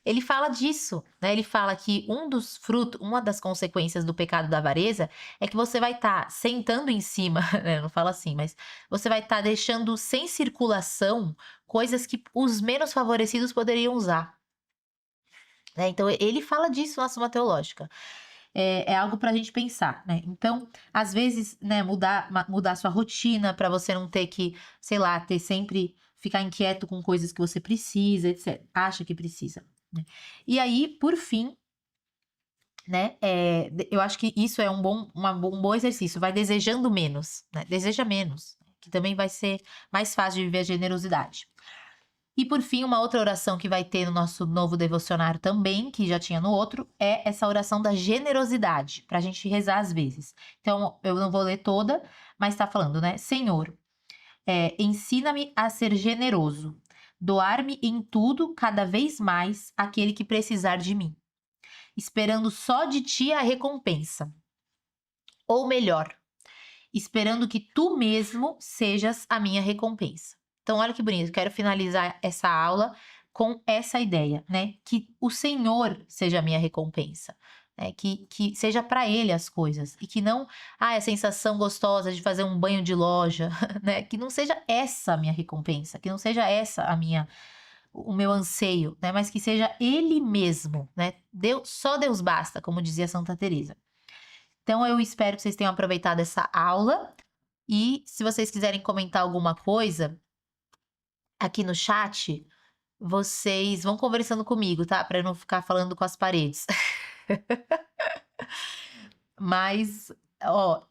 ele fala disso, né? Ele fala que um dos frutos, uma das consequências do pecado da avareza é que você vai estar sentando em cima, né? Não fala assim, mas você vai estar deixando sem circulação coisas que os menos favorecidos poderiam usar. Né? Então, ele fala disso na Suma Teológica. É algo para a gente pensar, né? Então, às vezes, né, mudar sua rotina para você não ter que, sei lá, ter sempre ficar inquieto com coisas que você precisa, etc. Acha que precisa. Né? E aí, por fim, né, eu acho que isso é um bom exercício. Vai desejando menos, né? Deseja menos, que também vai ser mais fácil de viver a generosidade. E por fim, uma outra oração que vai ter no nosso novo devocionário também, que já tinha no outro, é essa oração da generosidade, para a gente rezar às vezes. Então, eu não vou ler toda, mas está falando, né? Senhor, ensina-me a ser generoso, doar-me em tudo cada vez mais aquele que precisar de mim, esperando só de ti a recompensa. Ou melhor, esperando que tu mesmo sejas a minha recompensa. Então, olha que bonito, quero finalizar essa aula com essa ideia, né? Que o Senhor seja a minha recompensa, né? Que seja para Ele as coisas e que não, a sensação gostosa de fazer um banho de loja, né? Que não seja essa a minha recompensa, que não seja essa o meu anseio, né? Mas que seja Ele mesmo, né? Deus, só Deus basta, como dizia Santa Teresa. Então, eu espero que vocês tenham aproveitado essa aula. E se vocês quiserem comentar alguma coisa aqui no chat, vocês vão conversando comigo, tá? Para eu não ficar falando com as paredes. Mas, ó,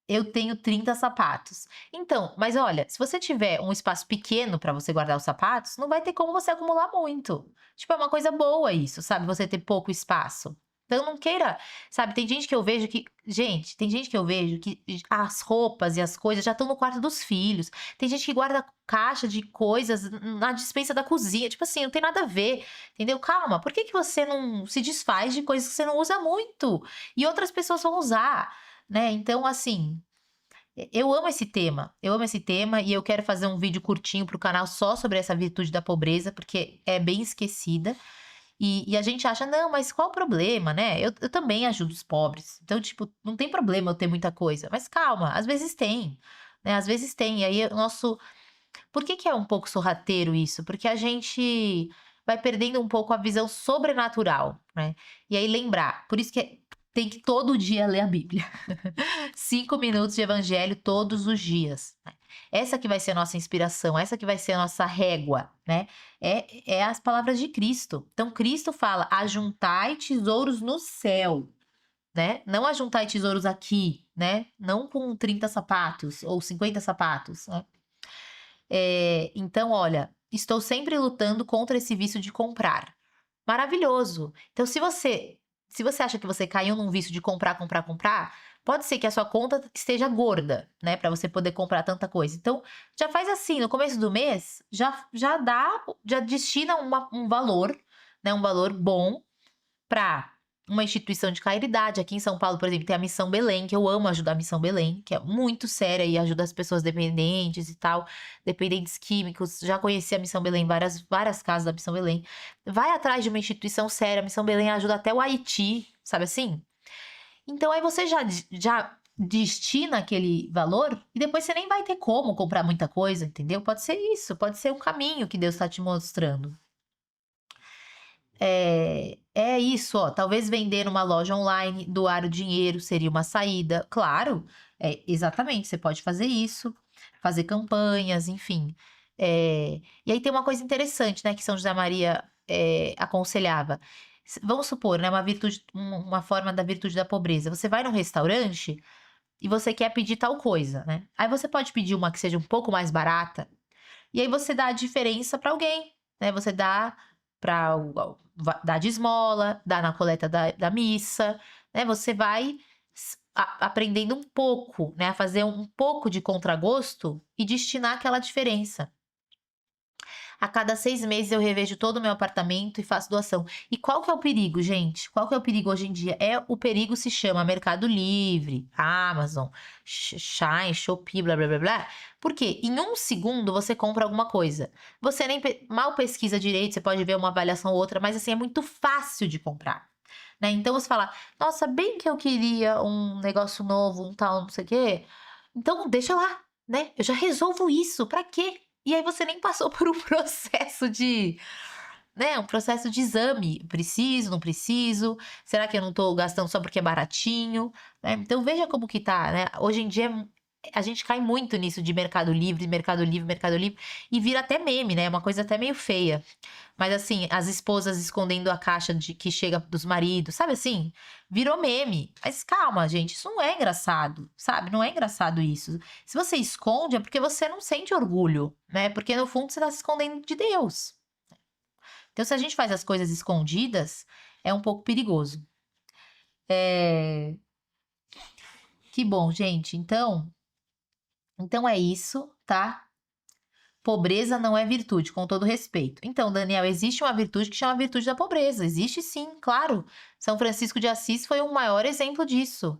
eu tenho 30 sapatos. Então, mas olha, se você tiver um espaço pequeno para você guardar os sapatos, não vai ter como você acumular muito. Tipo, é uma coisa boa isso, sabe? Você ter pouco espaço. Então não queira, sabe? Tem gente que eu vejo que, gente, tem gente que eu vejo que as roupas e as coisas já estão no quarto dos filhos. Tem gente que guarda caixa de coisas na despensa da cozinha. Tipo assim, não tem nada a ver, entendeu? Calma, por que que você não se desfaz de coisas que você não usa muito e outras pessoas vão usar? Né? Então, assim, eu amo esse tema e eu quero fazer um vídeo curtinho para o canal só sobre essa virtude da pobreza, porque é bem esquecida. E a gente acha, não, mas qual o problema, né? Eu também ajudo os pobres. Então, tipo, não tem problema eu ter muita coisa. Mas calma, às vezes tem, né? Às vezes tem. E aí, o nosso. Por que que é um pouco sorrateiro isso? Porque a gente vai perdendo um pouco a visão sobrenatural, né? E aí lembrar, por isso que tem que todo dia ler a Bíblia. 5 minutos de evangelho todos os dias, né? Essa que vai ser a nossa inspiração, essa que vai ser a nossa régua, né? É as palavras de Cristo. Então, Cristo fala: ajuntai tesouros no céu, né? Não ajuntai tesouros aqui, né? Não com 30 sapatos ou 50 sapatos, né? Então, olha, estou sempre lutando contra esse vício de comprar. Maravilhoso. Então, se você acha que você caiu num vício de comprar, comprar, comprar, pode ser que a sua conta esteja gorda, né, para você poder comprar tanta coisa. Então, já faz assim, no começo do mês, já destina um valor, né, um valor bom para uma instituição de caridade. Aqui em São Paulo, por exemplo, tem a Missão Belém, que eu amo ajudar a Missão Belém, que é muito séria e ajuda as pessoas dependentes e tal, dependentes químicos. Já conheci a Missão Belém, várias casas da Missão Belém. Vai atrás de uma instituição séria, a Missão Belém ajuda até o Haiti, sabe assim? Então aí você já destina aquele valor e depois você nem vai ter como comprar muita coisa, entendeu? Pode ser isso, pode ser um caminho que Deus está te mostrando. É isso, ó. Talvez vender numa loja online, doar o dinheiro seria uma saída. Claro, exatamente, você pode fazer isso, fazer campanhas, enfim. E aí tem uma coisa interessante, né, que São José Maria aconselhava. Vamos supor, né, uma forma da virtude da pobreza. Você vai num restaurante e você quer pedir tal coisa, né? Aí você pode pedir uma que seja um pouco mais barata, e aí você dá a diferença para alguém, né? Você dá para dar de esmola, dá na coleta da missa, né? Você vai aprendendo um pouco, né? A fazer um pouco de contragosto e destinar aquela diferença. A cada 6 meses eu revejo todo o meu apartamento e faço doação. E qual que é o perigo, gente? Qual que é o perigo hoje em dia? O perigo se chama Mercado Livre, Amazon, Shine, Shopee, blá blá blá blá. Porque em um segundo você compra alguma coisa. Você nem mal pesquisa direito, você pode ver uma avaliação ou outra, mas assim é muito fácil de comprar. Né? Então você fala, nossa, bem que eu queria um negócio novo, um tal, não sei o quê. Então deixa lá, né? Eu já resolvo isso, pra quê? E aí você nem passou por um processo né, um processo de exame. Preciso, não preciso? Será que eu não tô gastando só porque é baratinho? Né? Então veja como que tá, né? Hoje em dia a gente cai muito nisso de Mercado Livre, Mercado Livre, Mercado Livre, e vira até meme, né? É uma coisa até meio feia. Mas assim, as esposas escondendo a caixa de que chega dos maridos, sabe assim? Virou meme. Mas calma, gente, isso não é engraçado, sabe? Não é engraçado isso. Se você esconde é porque você não sente orgulho, né? Porque no fundo você tá se escondendo de Deus. Então, se a gente faz as coisas escondidas, é um pouco perigoso. É... Que bom, gente. Então é isso, tá? Pobreza não é virtude, com todo respeito. Então, Daniel, existe uma virtude que chama virtude da pobreza. Existe sim, claro. São Francisco de Assis foi o maior exemplo disso.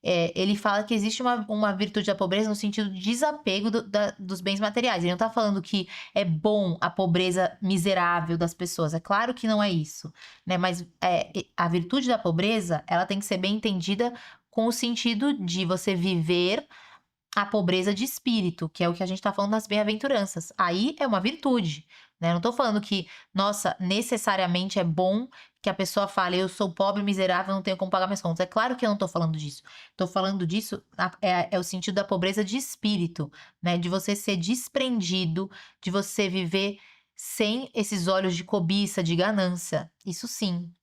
Ele fala que existe uma virtude da pobreza no sentido de desapego dos bens materiais. Ele não está falando que é bom a pobreza miserável das pessoas. É claro que não é isso, né? Mas a virtude da pobreza, ela tem que ser bem entendida com o sentido de você viver a pobreza de espírito, que é o que a gente está falando nas bem-aventuranças. Aí é uma virtude, né? Eu não tô falando que, nossa, necessariamente é bom que a pessoa fale, eu sou pobre, miserável, não tenho como pagar minhas contas. É claro que eu não tô falando disso. Tô falando disso, é o sentido da pobreza de espírito, né? De você ser desprendido, de você viver sem esses olhos de cobiça, de ganância. Isso sim.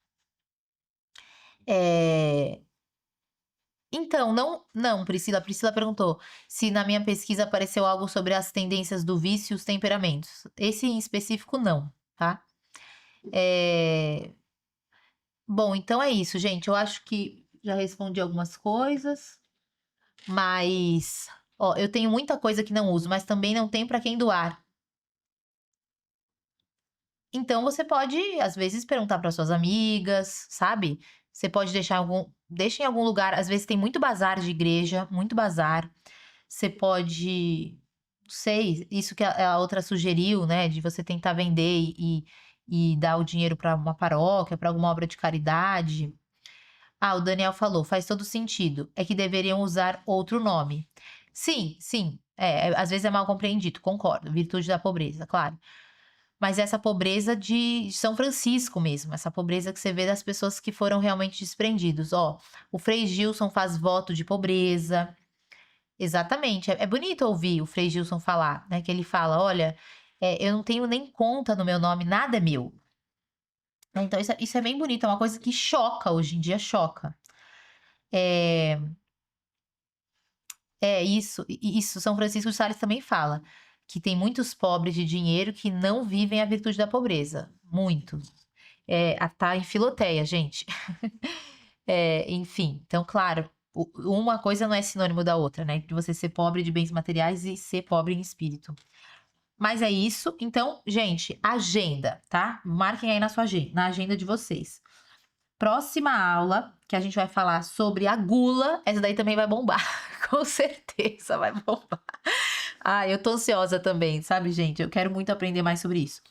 É... Então, não, Priscila. Priscila perguntou se na minha pesquisa apareceu algo sobre as tendências do vício e os temperamentos. Esse em específico, não, tá? É... Bom, então é isso, gente. Eu acho que já respondi algumas coisas, mas, ó, eu tenho muita coisa que não uso, mas também não tem para quem doar. Então você pode, às vezes, perguntar para suas amigas, sabe? Você pode deixa em algum lugar. Às vezes tem muito bazar de igreja, muito bazar. Você pode, não sei, isso que a outra sugeriu, né, de você tentar vender e dar o dinheiro para uma paróquia, para alguma obra de caridade. Ah, o Daniel falou, faz todo sentido. É que deveriam usar outro nome. Sim, sim. Às vezes é mal compreendido, concordo. Virtude da pobreza, claro. Mas essa pobreza de São Francisco mesmo, essa pobreza que você vê das pessoas que foram realmente desprendidos. Ó, o Frei Gilson faz voto de pobreza. Exatamente. É bonito ouvir o Frei Gilson falar, né? Que ele fala: olha, eu não tenho nem conta no meu nome, nada é meu. Então, isso é bem bonito, é uma coisa que choca hoje em dia, choca. É, isso. São Francisco de Sales também fala que tem muitos pobres de dinheiro que não vivem a virtude da pobreza. Muito. Tá em Filoteia, gente. Enfim, então, claro, uma coisa não é sinônimo da outra, né? De você ser pobre de bens materiais e ser pobre em espírito. Mas é isso. Então, gente, agenda, tá? Marquem aí na sua agenda, na agenda de vocês. Próxima aula, que a gente vai falar sobre a gula, essa daí também vai bombar. Com certeza vai bombar. Ah, eu tô ansiosa também, sabe, gente? Eu quero muito aprender mais sobre isso.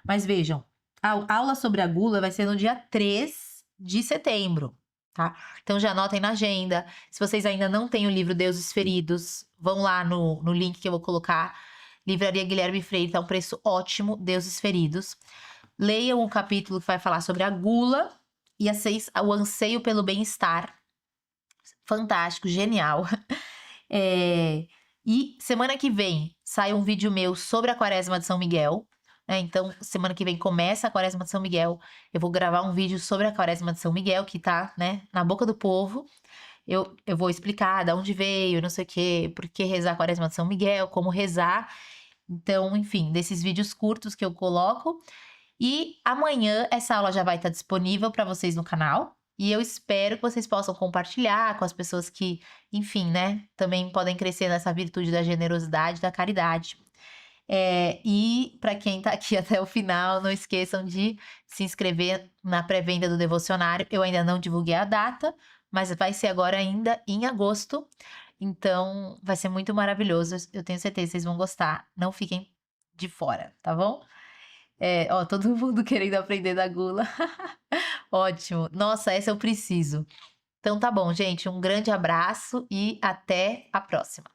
Mas vejam, a aula sobre a gula vai ser no dia 3 de setembro, tá? Então já anotem na agenda. Se vocês ainda não têm o livro Deuses Feridos, vão lá no link que eu vou colocar. Livraria Guilherme Freire, tá um preço ótimo, Deuses Feridos. Leiam o capítulo que vai falar sobre a gula e o anseio pelo bem-estar. Fantástico, genial. E semana que vem sai um vídeo meu sobre a Quaresma de São Miguel. Então, semana que vem começa a Quaresma de São Miguel. Eu vou gravar um vídeo sobre a Quaresma de São Miguel, que tá, né, na boca do povo. Eu vou explicar de onde veio, não sei o quê, por que rezar a Quaresma de São Miguel, como rezar. Então, enfim, desses vídeos curtos que eu coloco. E amanhã essa aula já vai estar disponível para vocês no canal. E eu espero que vocês possam compartilhar com as pessoas que, enfim, né, também podem crescer nessa virtude da generosidade, da caridade. E para quem está aqui até o final, não esqueçam de se inscrever na pré-venda do devocionário. Eu ainda não divulguei a data, mas vai ser agora ainda em agosto. Então, vai ser muito maravilhoso. Eu tenho certeza que vocês vão gostar. Não fiquem de fora, tá bom? Ó, todo mundo querendo aprender da gula. Ótimo. Nossa, essa eu preciso. Então tá bom, gente. Um grande abraço e até a próxima.